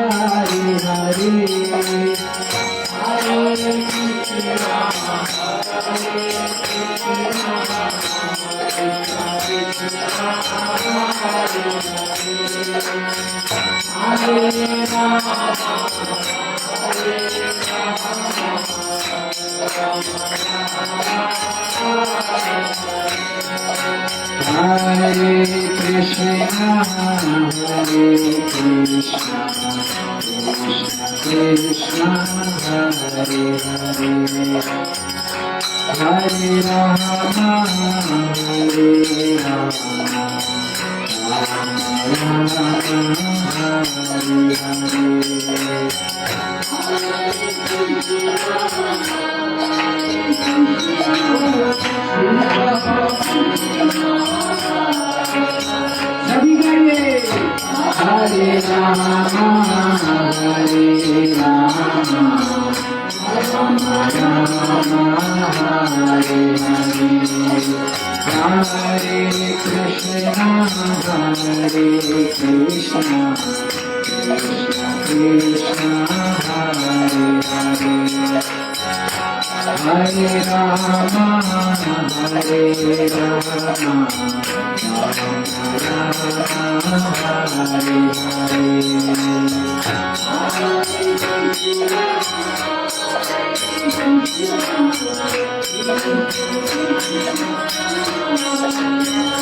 सभी गाइए हरे राम हरे राम राम हरे हरे हरे कृष्ण हरे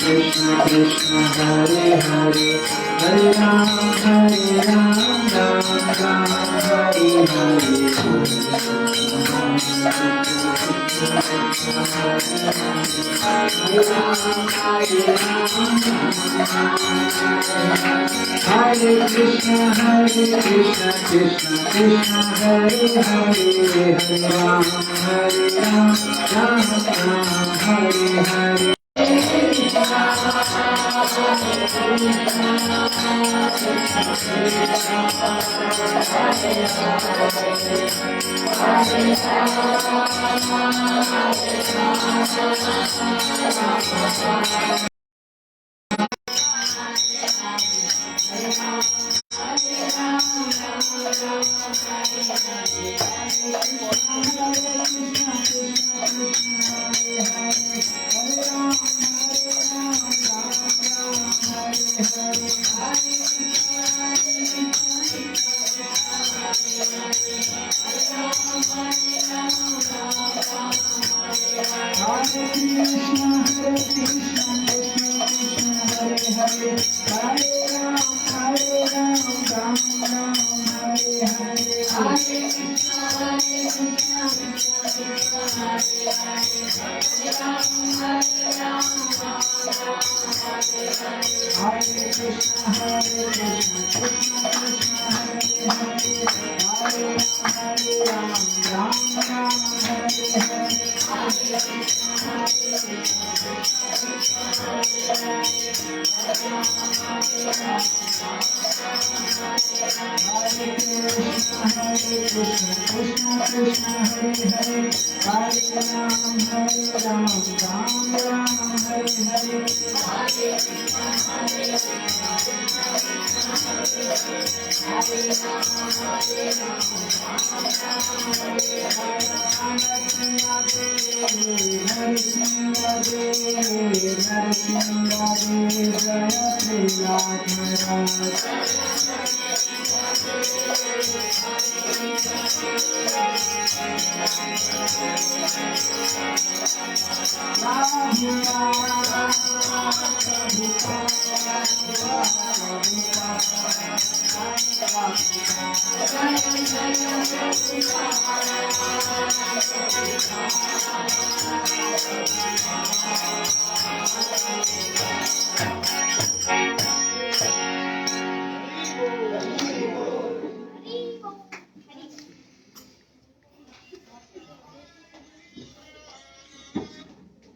कृष्ण कृष्ण हरे हरे हरे राम हरे राम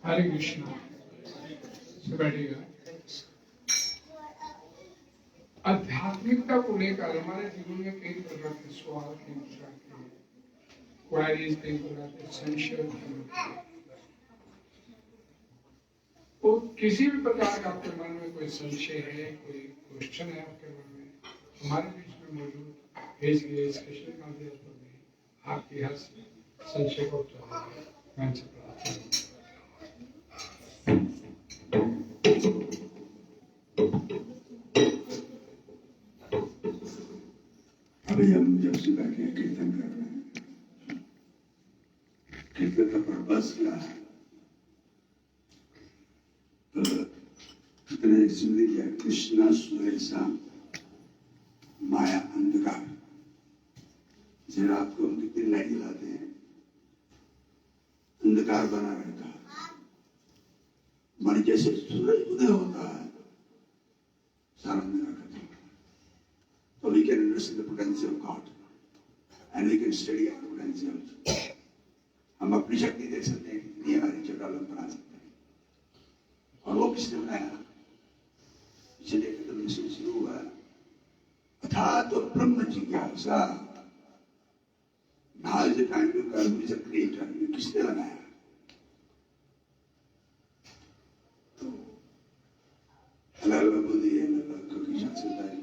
हरे कृष्णा से बैठेगा। आध्यात्मिकता को लेकर हमारे जीवन में कई प्रकार के सवाल, कई प्रकार के क्वेरीज, कई प्रकार के संशय तो किसी भी प्रकार का आपके मन में कोई संशय है, कोई क्वेश्चन है आपके मन में, हमारे बीच में मौजूद कृष्ण कांति आपके हर संशय को उत्तर मैं से प्रार्थना। अभी हम जब से बैठे कीर्तन कर रहे हैं, कीर्तन का पर्पस क्या है? तो इतने सुन लीजिए, कृष्णा सुरेशा माया अंधकार। जब आपको हम कितनी लाइट जलाते हैं, अंधकार बना रहता है। मन जैसे सूरज उदय होता है, सारा अंधकार खत्म। So we can understand the potential of God and we can study our potential. हम अपनी शक्ति देख सकते हैं, कितनी हमारी जगह हम बना सकते हैं। और वो किसने बनाया? इसलिए कदम से शुरू हुआ, अथात तो ब्रह्म जिज्ञासा। Now is the time to God who is a creator. ये किसने बनाया? तो अलग-अलग बुद्धि है, अलग-अलग की शास्त्रता है।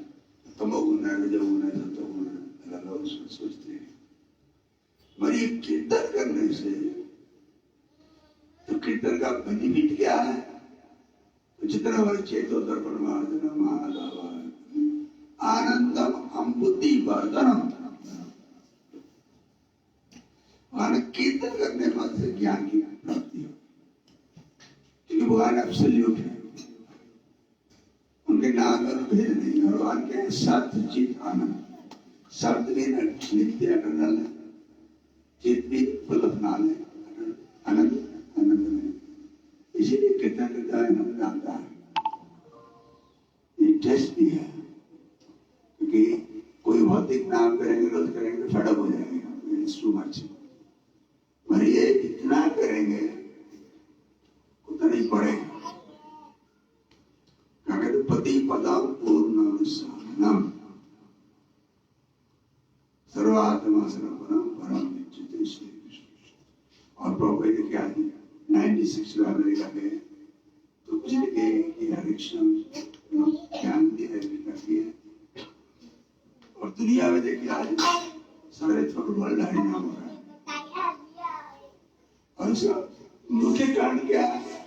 तमोगुण है, रजोगुण है, सत्वगुण है, अलग-अलग सोचते हैं। मगर ये कीर्तन करने से तो कीर्तन का बेनिफिट क्या है? तो जितना हमारे चेतो दर्पणमार्जन महादाव आनंदम हम बुद्धि वर्धनम। कीर्तन करने से ज्ञान की प्राप्ति हो, क्योंकि भगवान एब्सोल्यूट है, उनके नाम में भेद नहीं। भगवान के सत्चित आनंद, शब्द भी नित्य अटल है, चित भी फुल नाल है, आनंद आनंद में। इसीलिए कीर्तन करता है, आनंद आता है। ये टेस्ट भी है, क्योंकि कोई भौतिक नाम करेंगे, रोज करेंगे, फड़प हो जाएगा, इट्स टू मच। पर ये इतना करेंगे उतना ही पड़ेगा। पति पदम पूर्ण सर्वात्मा सर्वपरम परम विच्युत श्री कृष्ण। और प्रभु ने क्या दिया? 96 में अमेरिका गए तो कुछ लिखे कि हरे कृष्ण ज्ञान दिया, और दुनिया में देखिए आज सारे फुटबॉल हरि नाम हो रहा है। और उसका मुख्य कारण क्या है?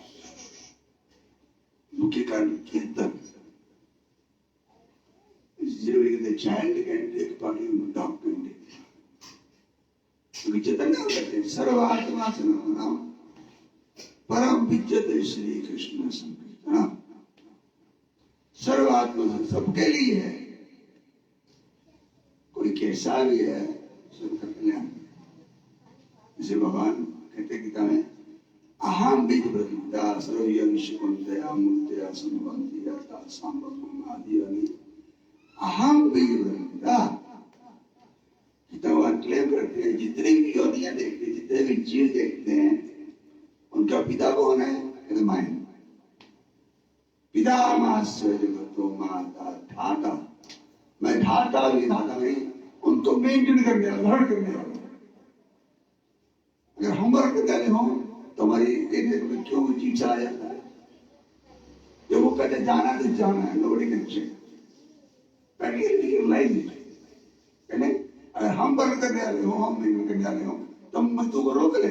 मुख्य कारण कीर्तन। The child can take part in the dog can take. क्योंकि चैतन्य कहते हैं सर्वात्मा सर्वनाम परम विच्युत श्री कृष्ण संकीर्तनम। सर्वात्मा सबके लिए है, कोई कैसा भी है, सबका कल्याण। जैसे भगवान कहते गीता में अहम बीज प्रतीता सर्वयंशकुंतया मूर्तया संबंधिया सांबभूम आदि अहम बीज प्रतीता। भगवान क्लेम करते हैं जितने भी योनियां देखते हैं, जितने भी जीव देखते हैं, उनका पिता कौन है? माइंड। पिता मास्य जगतो माता धाता। मैं धाता विधाता नहीं, उनको मेंटेन करने वाला, धारण करने वाला। अगर होमवर्क करने वाले हो तो हमारी में क्यों जीव चला जाता है? जो वो कहते जाना तो जाना है, nobody can check. Practically realise है ना। अगर हम बंद करने वाले हो, हम नहीं करने वाले हो, तो हम मजदूर को रोक ले।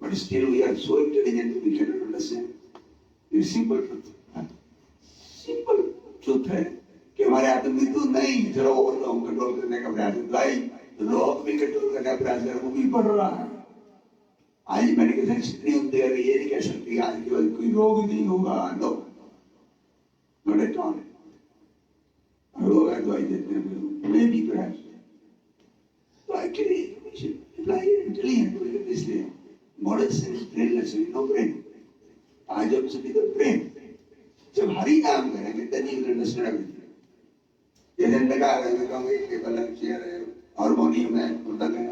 But still we are so intelligent, we can understand. ये सिंपल ट्रूथ है कि हमारे हाथ में तो नहीं, चलो वो तो हम कंट्रोल करने का प्रयास है, भाई लोग भी कंट्रोल करने का प्रयास है, वो भी बढ़ रहा है। आज मेडिकेशन इतनी होती है, ये नहीं कह सकती आज के बाद कोई रोग नहीं होगा, नो नॉट एट ऑल। लोग दवाई देते हैं, मैं भी प्रयास। तो एक्चुअली इंटेलिजेंट, इसलिए model sense brainless, no brain. आज हम सभी का ब्रेन जब हरि नाम करेंगे then you will understand everything। जैसे लगा रहे हैं कहूँगे कि बलम चेयर है, हारमोनियम है, उधर है,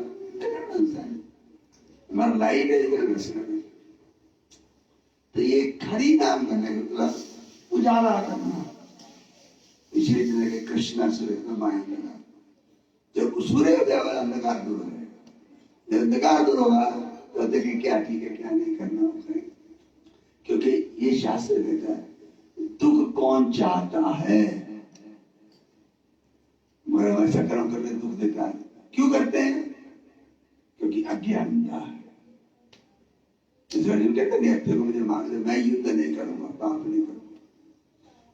हमारा लाइट है, इधर understand everything। तो ये हरि नाम करने का मतलब उजाला करना। इसलिए जैसे कि कृष्णा सूर्य का माया करना, जब सूर्य हो जाएगा अंधकार दूर हो जाएगा। जब अंधकार दूर होगा तो देखिए क्या ठीक है क्या नहीं करना है, क्योंकि ये शास्त्र कहता है दुख कौन चाहता है, मगर हम ऐसा कर्म करते दुख देता है। क्यों करते हैं? क्योंकि अज्ञानता है। कहते नहीं अच्छे को मुझे मार दे, मैं युद्ध नहीं करूंगा, पाप नहीं करूंगा।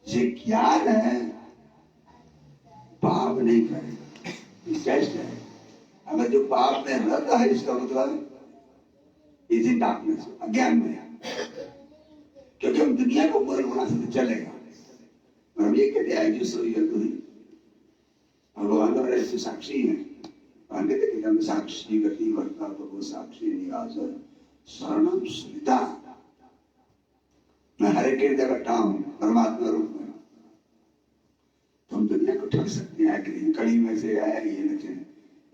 ये ज्ञान है, पाप नहीं करेगा, टेस्ट है। अगर जो पाप में रहता है इसका मतलब इज इन डार्कनेस, अज्ञान में है। क्योंकि हम दुनिया को पूर्ण बना सकते चलेगा, और हम ये कहते हैं जो सो ये दूरी, और भगवान तो ऐसे साक्षी है। भगवान कहते कि हम साक्षी गति वर्ता वो साक्षी निवास शरणम सुविधा। मैं हर एक हृदय बैठा हूँ परमात्मा रूप में। तुम दुनिया को ठग सकते हैं कि कड़ी में से आया ये लक्षण,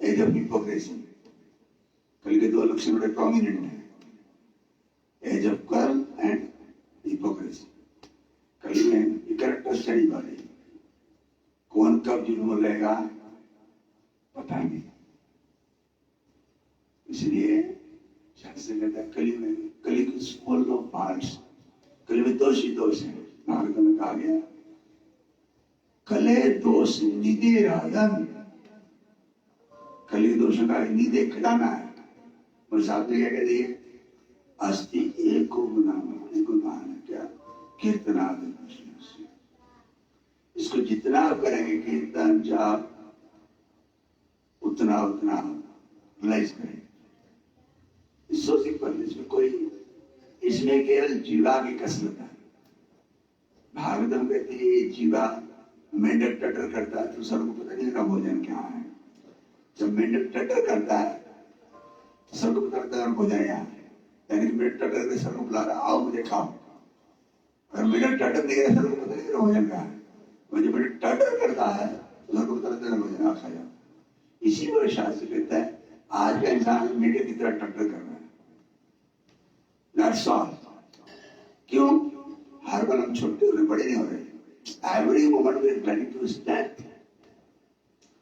एज ऑफ हिपोक्रेसी। कल के दो लक्षण बड़े प्रोमिनेंट हैं, age of curl and hypocrisy. कल में कैरेक्टर स्टडी वाले कौन कब जुर्म बोलेगा पता नहीं। इसलिए शास्त्र कहता है कली को फुल ऑफ पार्ट्स, कली में दोष ही दोष है। भागवत में कहा गया कले दोष निधे राजन, कली दोषों का निधे खिलाना है। और साथ में क्या कह दिए अस्ति एक को गुना क्या कीर्तनाद। इसको जितना आप करेंगे कीर्तन जाप उतना रियलाइज करेंगे। सो सिंपल, इसमें कोई, इसमें केवल जीवा की कसरत है। भागवतम कहती है जीवा मेंढक टटर करता है तो सबको पता नहीं उसका भोजन क्या है। जब मेंढक टटर करता है तो सबको पता लगता है भोजन यहाँ है, यानी कि मेंढक टटर के सबको बुला रहा आओ मुझे खाओ। अगर मेंढक टटर नहीं है सबको पता नहीं भोजन क्या है, और जब मेंढक टटर करता है तो सबको पता लगता है भोजन आ खा जाओ। इसी पर शास्त्र कहता है आज का इंसान मेंढक की तरह टटर कर रहा है। That's all। क्यों? हर बार हम छोटे हो रहे बड़े नहीं हो रहे। Every moment we are planning to step।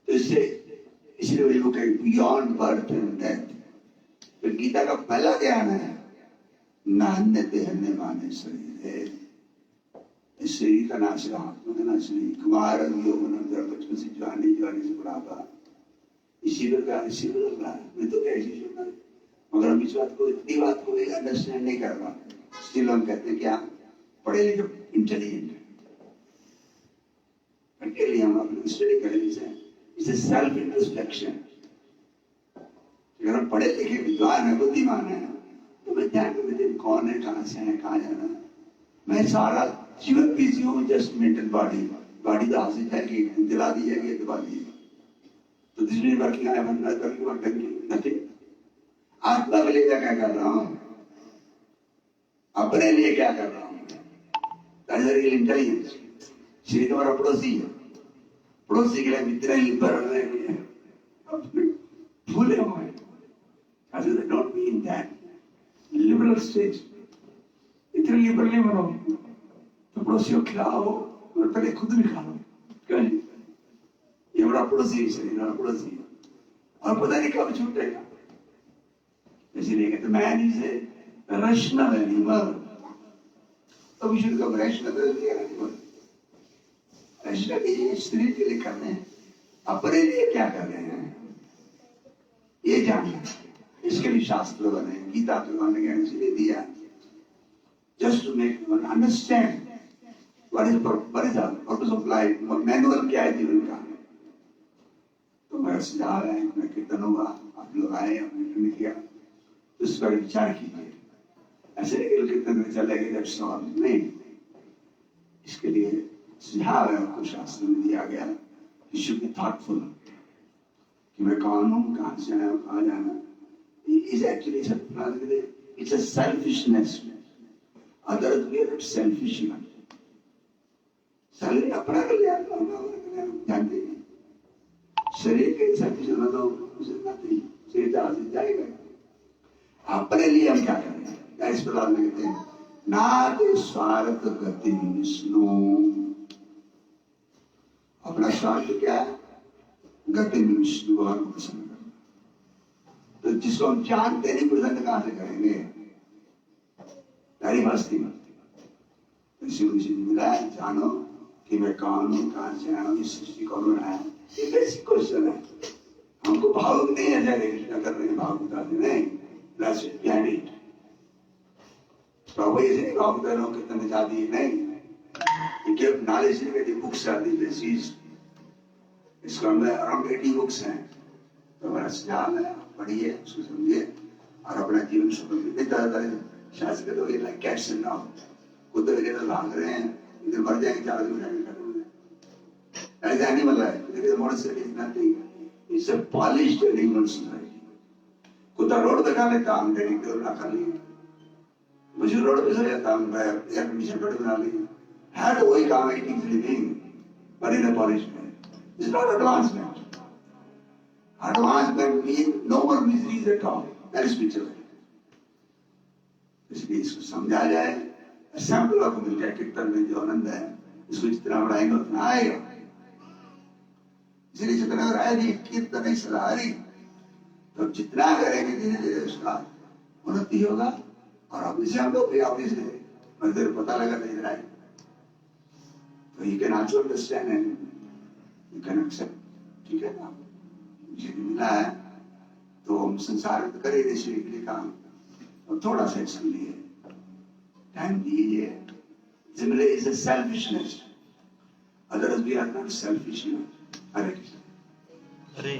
तो इसलिए वही वो कहे बियॉन्ड बर्थ एंड डेथ। तो गीता का पहला ज्ञान है नान्य देहन्य माने शरीर। शरीर का नाश है, आत्मा का नाश नहीं। कुमार बचपन से जवानी से बुढ़ापा, इसी प्रकार इसी बदल रहा है। मैं तो कैसी सुन रहा, मगर हम इस बात को, इतनी बात को अंडरस्टैंड नहीं कर पाते। स्टिल हम कहते हैं क्या पढ़े लिखे इंटेलिजेंट है, के लिए हम अपनी स्टडी करें। इसे सेल्फ इंट्रोस्पेक्शन। अगर हम पढ़े लिखे विद्वान है, बुद्धिमान है, तो मैं ध्यान करते कौन है, कहाँ से है, कहाँ जाना। मैं सारा जीवन बिजी हूँ जस्ट मेंटल बॉडी तो हासिल जाएगी, दिला दी जाएगी, दबा दी। तो this is working, I am not working nothing. आत्मा के लिए क्या कर रहा हूँ, अपने लिए क्या कर रहा हूँ, that is real intelligence. Shri तुम्हारा पड़ोसी है, पड़ोसी के लिए इतने लिबर रहे हैं, भूले हुए। Don't be in that liberal stage. इतने लिबरल नहीं बनो तो पड़ोसी को खिलाओ और पहले खुद भी खा लो। क्यों? ये बड़ा पड़ोसी, शरीर बड़ा पड़ोसी, और पता नहीं कब छूटेगा। इसीलिए कहते man is a rational animal. तो we should come rational animal. Krishna भी स्त्री के लिए कर रहे हैं, अपने लिए क्या कर रहे हैं ये जानना। इसके लिए शास्त्र बने, गीता भगवान ने ज्ञान इसलिए दिया, just to make one understand what is purpose of life, manual क्या है जीवन का। तो मेरा सुझाव है, मैं कीर्तन हुआ, आप लोग आए, हमने कीर्तन किया, तो इस पर विचार कीजिए। ऐसे नहीं कि कीर्तन में चले गए नहीं, इसके लिए सुझाव है आपको शास्त्र में दिया गया, यू शुड बी थॉटफुल कि मैं कौन हूँ, कहाँ से आया हूँ, कहाँ जाना। Is actually it's a selfishness, others we are not selfish enough. शरीर अपना कर लिया, जानते हैं शरीर के सेल्फिश होना तो उसे नहीं, शरीर जहां से जाएगा। अपने लिए हम क्या करें, क्या इस प्रकार में कहते हैं, नाते स्वार्थ गति विष्णु। अपना स्वार्थ क्या है, गति में विष्णु भगवान को प्रसन्न करना। तो जिसको हम जानते नहीं प्रसन्न कहां से करेंगे, तारी मस्ती मिला है, जानो कि मैं कौन हूं, कहां से आया हूं, इस सृष्टि कौन बनाया। ये बेसिक क्वेश्चन है। हमको भावुक नहीं है, जय कृष्ण कर रहे हैं भावुक बताते नहीं, प्रभु ये नहीं भावुक कर रहा हूँ कितने जाती नहीं, क्योंकि knowledge related books are the basis, इसको अंदर अराउंड 80 बुक्स हैं। तो मेरा सुझाव है, पढ़िए, उसको समझिए और अपना जीवन सुखद। शास्त्र तो ये लाइक कैट्स एंड डॉग्स, कुत्ते वगैरह भाग रहे हैं, इधर मर जाएंगे, 4 दिन खत्म। ऐसा एनिमल है, लेकिन modern is nothing, it's a polished animal society. कुत्ता रोड पे खा लेता, हम ट्रेनिंग ना खा लिए, मुझे रोड पे सो जाता, हम एयर कंडीशन रोड बना लिए, है तो वही काम, eating living, but in a polished way. It's not advancement. Advancement mean no more miseries at all, that is spiritual. इसलिए इसको समझा जाए, सैंपल आपको मिलता है कीर्तन में जो आनंद है, इसको जितना बढ़ाएंगे उतना आएगा। इसलिए जितना बढ़ाएगी कीर्तन नहीं सलाह रही, तो जितना करेंगे धीरे धीरे उसका उन्नति होगा। और अब इसे हम लोग भी ऑफिस मंदिर पता लगा नहीं रहा है, तो you can also understand and you can accept. ठीक है ना, मुझे मिला है तो हम संसार में करें ऋषि के लिए काम, और थोड़ा सा एक्शन लिए, टाइम दीजिए। जिम्मेदारी is a selfishness, otherwise we are not selfish. Hare Krishna. Hare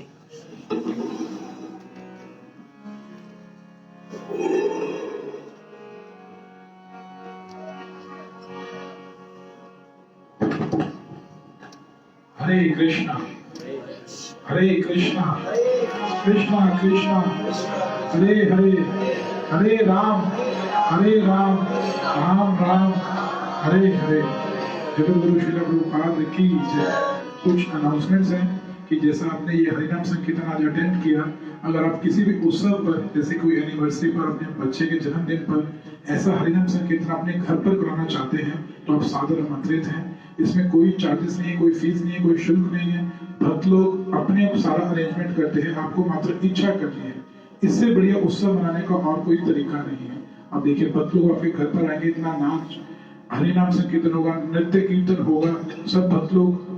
Hare Krishna, Hare Krishna, Krishna Krishna Hare Hare, Hare Ram, Ram Ram Hare Hare. Jagadguru Srila Prabhupada की जय। कुछ अनाउंसमेंट्स हैं कि जैसा आपने ये हरिनाम संकीर्तन आज अटेंड किया, अगर आप किसी भी उत्सव पर, जैसे कोई एनिवर्सरी पर, अपने बच्चे के जन्मदिन पर ऐसा हरिनाम संकीर्तन अपने घर पर कराना चाहते हैं तो आप सादर आमंत्रित हैं। इसमें कोई चार्जेस नहीं है, कोई फीस नहीं है, कोई शुल्क नहीं है। भक्त लोग अपने आप सारा अरेंजमेंट करते हैं, आपको मात्र इच्छा करनी है। इससे बढ़िया उत्सव मनाने का और कोई तरीका नहीं है। अब देखिए, भक्त लोग आपके घर पर आएंगे, इतना नाच हरिनाम संकीर्तन होगा, नृत्य कीर्तन होगा, सब भक्त लोग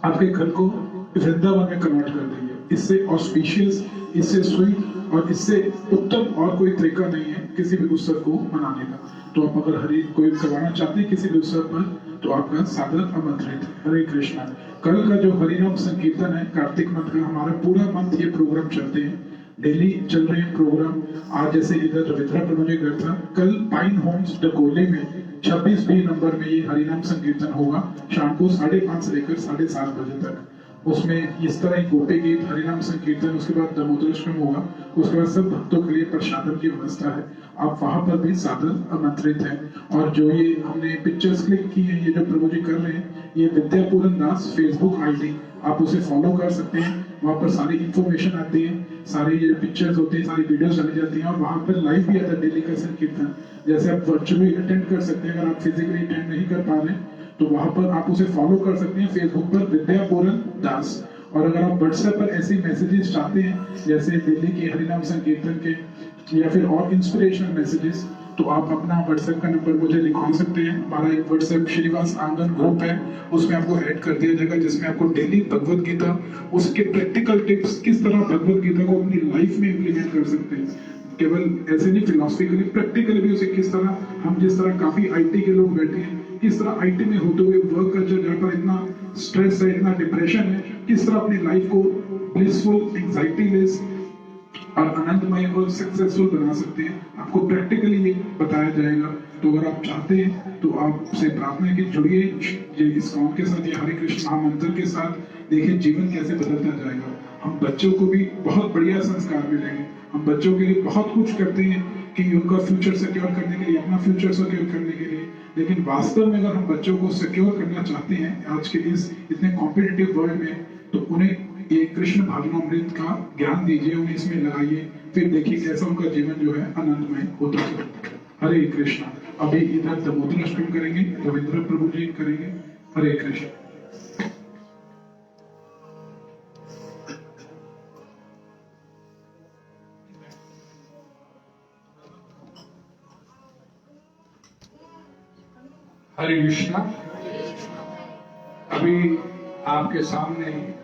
आपके घर को वृंदावन में कन्वर्ट कर देंगे। इससे ऑस्पिशियस, इससे स्वीट और इससे उत्तम और कोई तरीका नहीं है किसी भी उत्सव को मनाने का। तो आप अगर हरि कोई करवाना चाहते हैं किसी भी उत्सव पर, तो आपका सादर आमंत्रित है। हरे कृष्णा। कल का जो हरिनाम संकीर्तन है, कार्तिक मंथ का, हमारा पूरा मंथ ये प्रोग्राम चलते हैं, डेली चल रहे हैं प्रोग्राम। आज जैसे इधर रविंद्रा प्रभु जी घर था, कल पाइन होम्स डकोले में 26B नंबर में ये हरिनाम संकीर्तन होगा, शाम को 5:30 से लेकर 7:30 बजे तक। उसमें इस तरह एक गोपी गीत, हरिनाम संकीर्तन, उसके बाद दामोदराष्टकम होगा, उसके बाद सब भक्तों के लिए प्रसादम की व्यवस्था है। आप वहां पर भी सादर आमंत्रित हैं। और जो ये हमने पिक्चर्स क्लिक की है, ये जो प्रभु जी कर रहे हैं, ये विद्यापूरन दास फेसबुक ID, आप उसे फॉलो कर सकते हैं। वहां पर सारी इंफॉर्मेशन आती है, सारी ये पिक्चर्स होती है, सारी वीडियोस डाली जाती हैं, और वहां पर लाइव भी आता है डेली का संकीर्तन। जैसे आप वर्चुअली अटेंड कर सकते हैं, अगर आप फिजिकली अटेंड नहीं कर पा रहे तो वहां पर आप उसे फॉलो कर सकते हैं फेसबुक पर, विद्यापूरन दास। और अगर आप व्हाट्सएप पर ऐसे मैसेजेस चाहते हैं, जैसे दिल्ली के हरिनाम संकीर्तन के, या फिर और इंस्पिरेशनल मैसेजेस, तो आप अपना व्हाट्सएप का नंबर मुझे लिखवा सकते हैं। हमारा एक व्हाट्सएप श्रीनिवास आंगन ग्रुप है, उसमें आपको ऐड कर दिया जाएगा, जिसमें आपको डेली भगवत गीता, उसके प्रैक्टिकल टिप्स, किस तरह भगवत गीता को अपनी लाइफ में इम्प्लीमेंट कर सकते हैं, केवल ऐसे नहीं फिलोसफिकली, प्रैक्टिकली भी उसे किस तरह, हम जिस तरह काफी आईटी के लोग बैठे हैं, किस तरह आईटी में होते हुए वर्क कल्चर जहाँ पर इतना स्ट्रेस है, इतना डिप्रेशन है, किस तरह अपनी लाइफ को ब्लिसफुल, एंजाइटी लेस और आनंदमय और सक्सेसफुल बना सकते हैं, आपको प्रैक्टिकली ये बताया जाएगा। तो अगर आप चाहते हैं तो आपसे प्रार्थना है कि जुड़िए ये इस्कॉन के साथ, ये हरे कृष्ण महामंत्र के साथ, देखिए जीवन कैसे बदलता जाएगा। हम बच्चों को भी बहुत बढ़िया संस्कार मिलेंगे, हम बच्चों के लिए बहुत कुछ करते हैं कि उनका फ्यूचर सिक्योर करने के लिए, अपना फ्यूचर सिक्योर करने के लिए, लेकिन वास्तव में अगर हम बच्चों को सिक्योर करना चाहते हैं आज के इस इतने कॉम्पिटिटिव वर्ल्ड में, तो उन्हें ये कृष्ण भावनामृत का ज्ञान दीजिए, उन्हें इसमें लगाइए, फिर देखिए कैसा उनका जीवन जो है आनंदमय होता है। हरे कृष्णा। अभी इधर दामोदर अष्टमी करेंगे, रविंद्र प्रभु जी करेंगे। हरे कृष्ण। हरे कृष्णा। अभी आपके सामने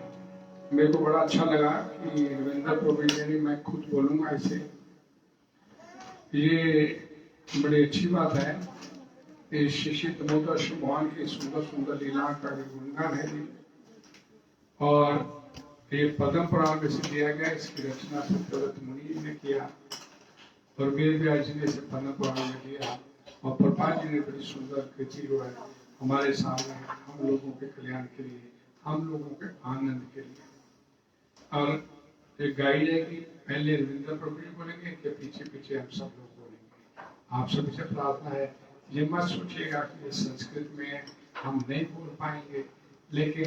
मेरे को बड़ा अच्छा लगा कि रविंद्र प्रभु जी, मैं खुद बोलूंगा इसे, ये बड़ी अच्छी बात है। इस शिष्य दामोदर भगवान की सुंदर सुंदर लीला का गुणगान है जी, और ये पद्म पुराण में से दिया गया, इसकी रचना सत्यव्रत मुनि जी ने किया और वेद व्यास जी ने इसे पद्म पुराण में दिया, और प्रभुपाद जी ने बड़ी सुंदर कृति जो है हमारे सामने हम लोगों के कल्याण के लिए, हम लोगों के आनंद के लिए। और एक गाइड है कि पहले रविंद्र प्रभु जी बोलेंगे कि पीछे पीछे हम सब लोग बोलेंगे। आप सभी से प्रार्थना है, ये मत सोचिएगा कि ये संस्कृत में हम नहीं बोल पाएंगे, लेकिन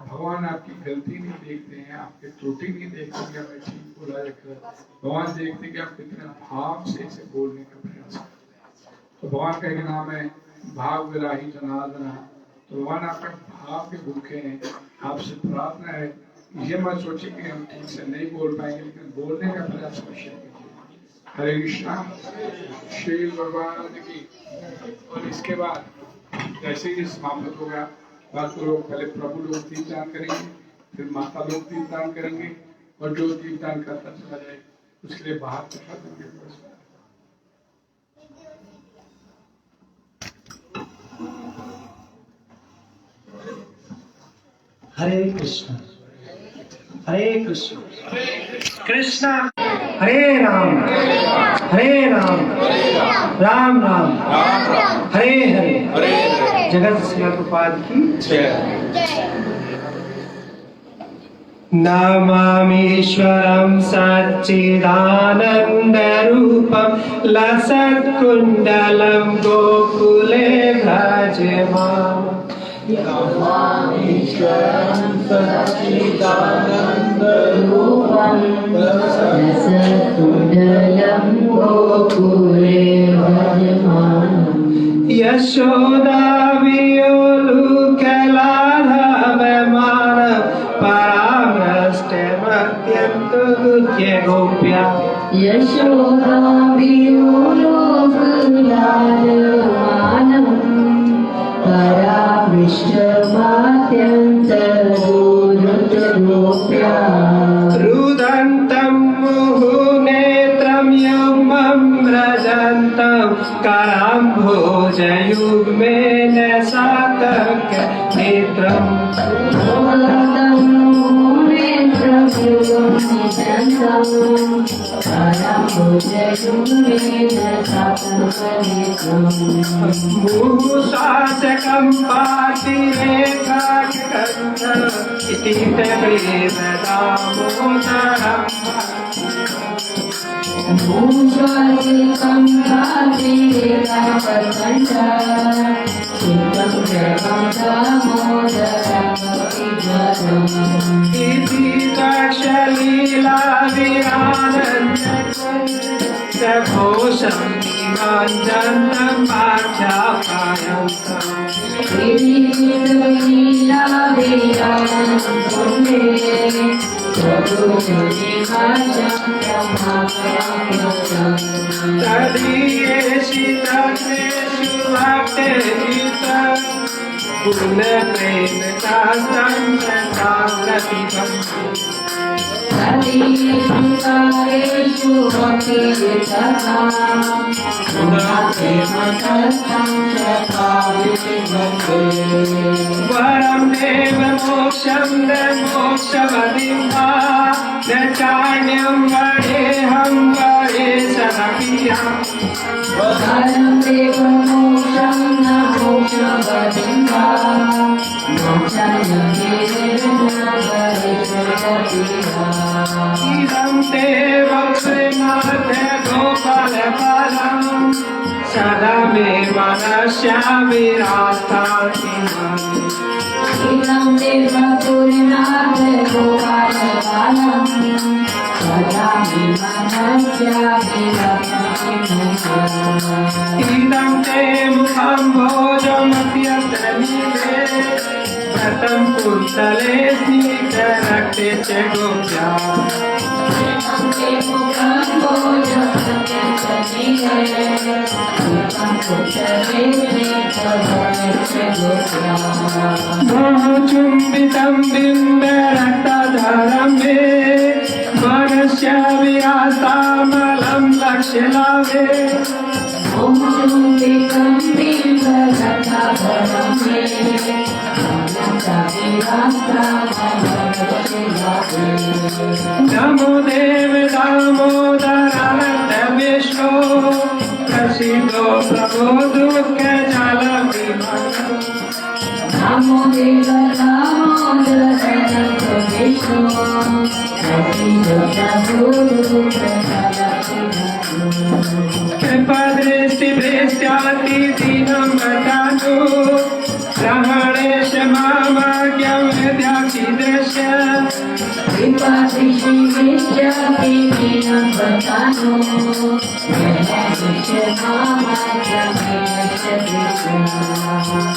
भगवान आपकी गलती नहीं देखते हैं, आपकी त्रुटि नहीं देखते कि हमें ठीक बोला जाकर, भगवान देखते कि आप कितने भाव से इसे बोलने का प्रयास करते हैं। तो भगवान का एक नाम है भाव विराही जनार्दन, तो भगवान आपका भाव के भूखे हैं। आपसे प्रार्थना है, ये मत सोचिए कि हम ठीक से नहीं बोल पाएंगे, लेकिन बोलने का प्रयास अवश्य कीजिए। हरे कृष्णा। श्री भगवान की। और इसके बाद जैसे ही समाप्त होगा, बाकी लोग पहले प्रभु लोग दीपदान करेंगे, फिर माता लोग दीपदान करेंगे, और जो दीपदान करता चला जाए उसके लिए बाहर चढ़ा देंगे। हरे कृष्ण हरे कृष्ण कृष्ण हरे राम राम राम हरे हरे। जगत श्री प्रभुपाद की नमामीश्वरं सच्चिदानन्दरूपं लसत्कुण्डलं गोकुले भजमाम। नमामीश्वरं सच्चिदानन्दरूपं लसत्कुण्डलं गोकुले भजमानम्। यशोदावियोलुकलाधवमानं परामृष्टमत्यन्तगुह्य गोप्या। यशोदावियोलुकलाधवमानं परामृष्टमत्यन्तगुह्य रुदन्तं मुहुनेत्रं यौमं व्रजन्तं कराम्भोजयुग्मेन सातक्य नेत्रम्। मुहुशासकं पातिरेकाग्रगन्ध इति तदेवदामोदरम्। भूषादिकं भातिरेकाग्रगन्ध चित्तं जगं दामोदरम्। इति दक्षलीलाविरानन्दघोषं निरञ्जनं आख्यापयन्तम्। लीलाविरानन्दं तदीयेषु भक्ते गीता पूर्ण प्रेम का संता प्रतिभक्ति वरं देव मोक्षं न मोक्षवदिं वा न चान्यं वरेहं वरे सदपियम् इदं ते वक्ष्यमाथ गोपालफलम् सदा मे मनस्या विराजति इदं ते मुखं भोजमप्यत्र नीले व्रतं कुन्तले स्नीकरक्ते च गोप्या मोहचुम्बितं बिम्बरक्तधरं मे मनस्य विरातामलं लक्ष्यलाभे नमो देव दामोदरानन्द विष्णु प्रसीदो प्रभो दुःख जल Namo Deva Damodara Vishnu कृपादृष्टि भ्रेष्याति दीनं वदातु ग्रहणेश मामाज्ञं विद्याकीदृश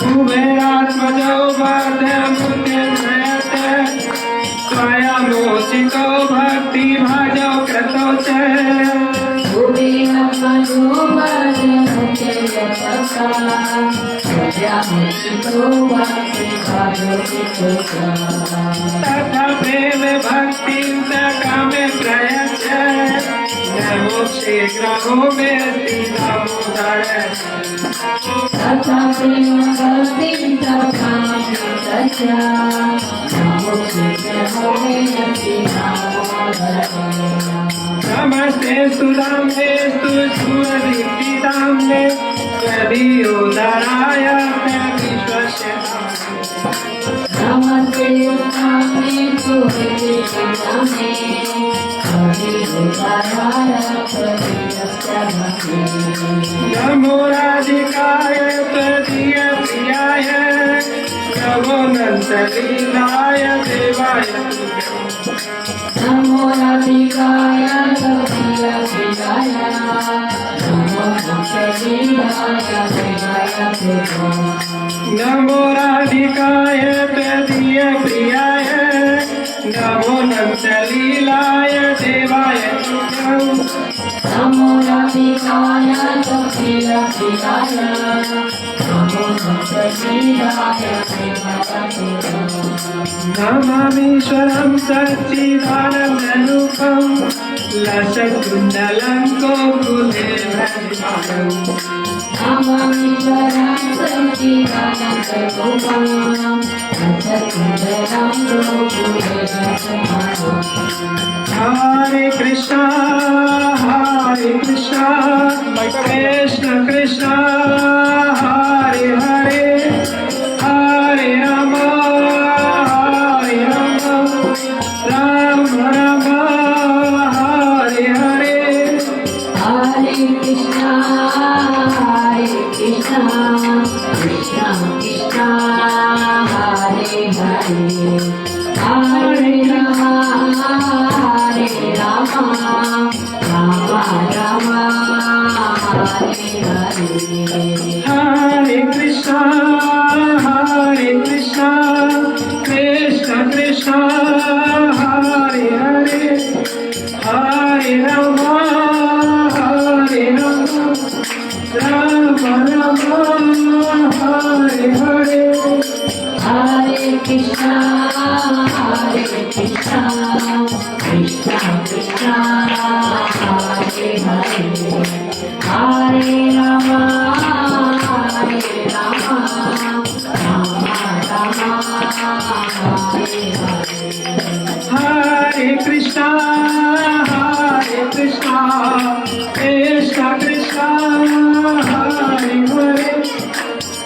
कुबेरात्मजो वर्धमुद्यनयत स्वयमोचितो भक्तिभाजो कृतो च तथा प्रेम भक्ति कामे प्रयच्छ नमो शीघ्रो मे दामोदर नमस्ते सुदाम्ने सुदीप्तिदाम्ने त्वदीयोदराय विश्वस्य नमो राधिकाय त्वदीय प्रियाय नमो नन्दलीलाय देवाय Namo Radhikaya Savya Vijaya Namo Radhikaya Vijaya नमो राधिकाय तदीय प्रियाय नमो नन्दलीलाय देवाय Namo Radhikaya Savya Vijaya Namo Radhikaya Vijaya नमामीश्वरं सच्चिदानन्दरूपं लसत्कुण्डलं गोकुले भजमानं Namamishwaram Satchidanandagopam Satchidanam Gopuresham Hare Krishna Krishna Krishna Hare Hare Hare Rama Ram Rama Hare Hare Hare Krishna Krishna Krishna Hare Hare Hare Rama Rama Rama Hare Hare Hare Krishna Hare Hare Krishna Krishna Krishna Hare Hare Hare Rama Rama Rama Hare Hare Hare Krishna Krishna Krishna Hare Hare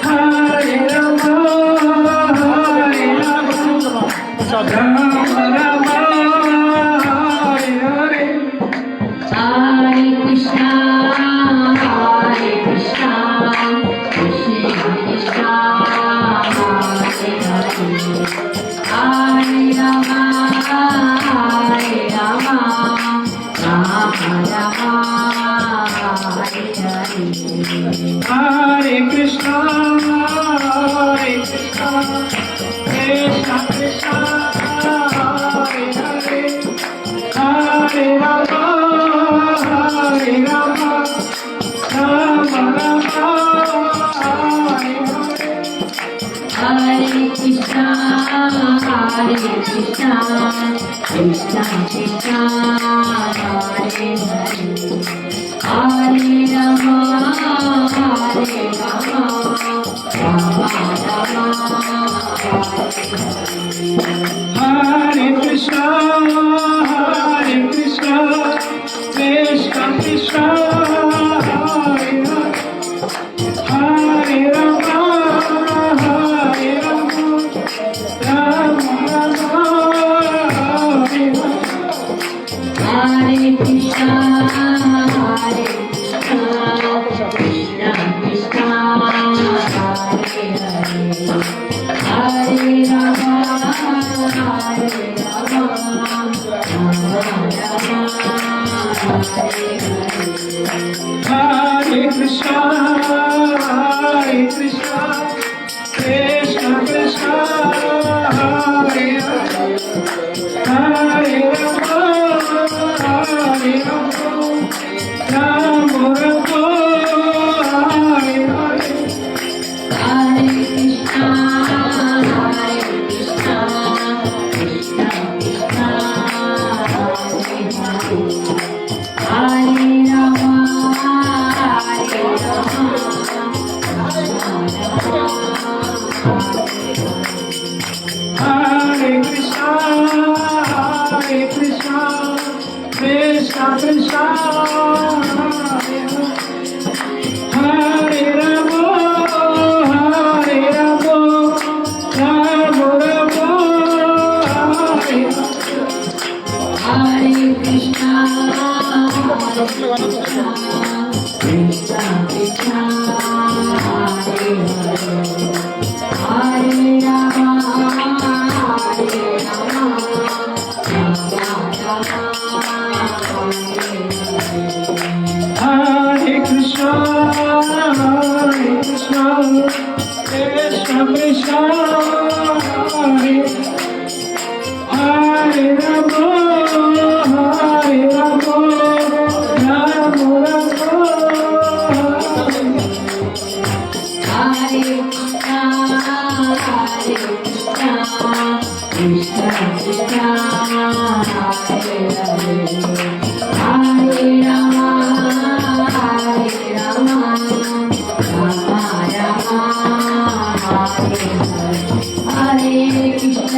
Hare Rama Rama Rama Hare Hare Hare Krishna Krishna Krishna Hare Hare Hare Rama Rama Rama Hare Hare Hare Krishna Krishna Krishna Hare Hare Hare Rama Rama Rama Hare Hare Hare Krishna Krishna Krishna Hare Hare Hare Rama Rama Rama Hare Krishna Krishna Krishna Hare Hare Hare Rama Rama Rama Hare Hare Hare Krishna Krishna Krishna Hare Hare Hare Rama Hare Krishna Krishna Krishna Hare Hare Hare Rama Rama Rama Hare Hare Hare Krishna Krishna Krishna Hare Rama Hare Krishna Krishna Krishna Hare Rama Rama Rama Hare Hare Krishna Krishna Krishna Hare Hare Rama Hare Krishna Krishna Krishna Hare Hare Rama Rama Hare Krishna Krishna Hare Hare Rama Rama Rama Hare Hare Krishna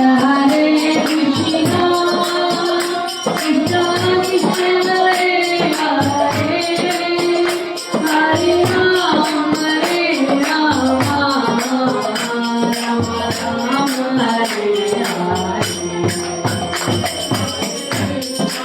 Krishna Krishna Hare Hare Hare Rama Rama Hare Hare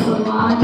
भगवान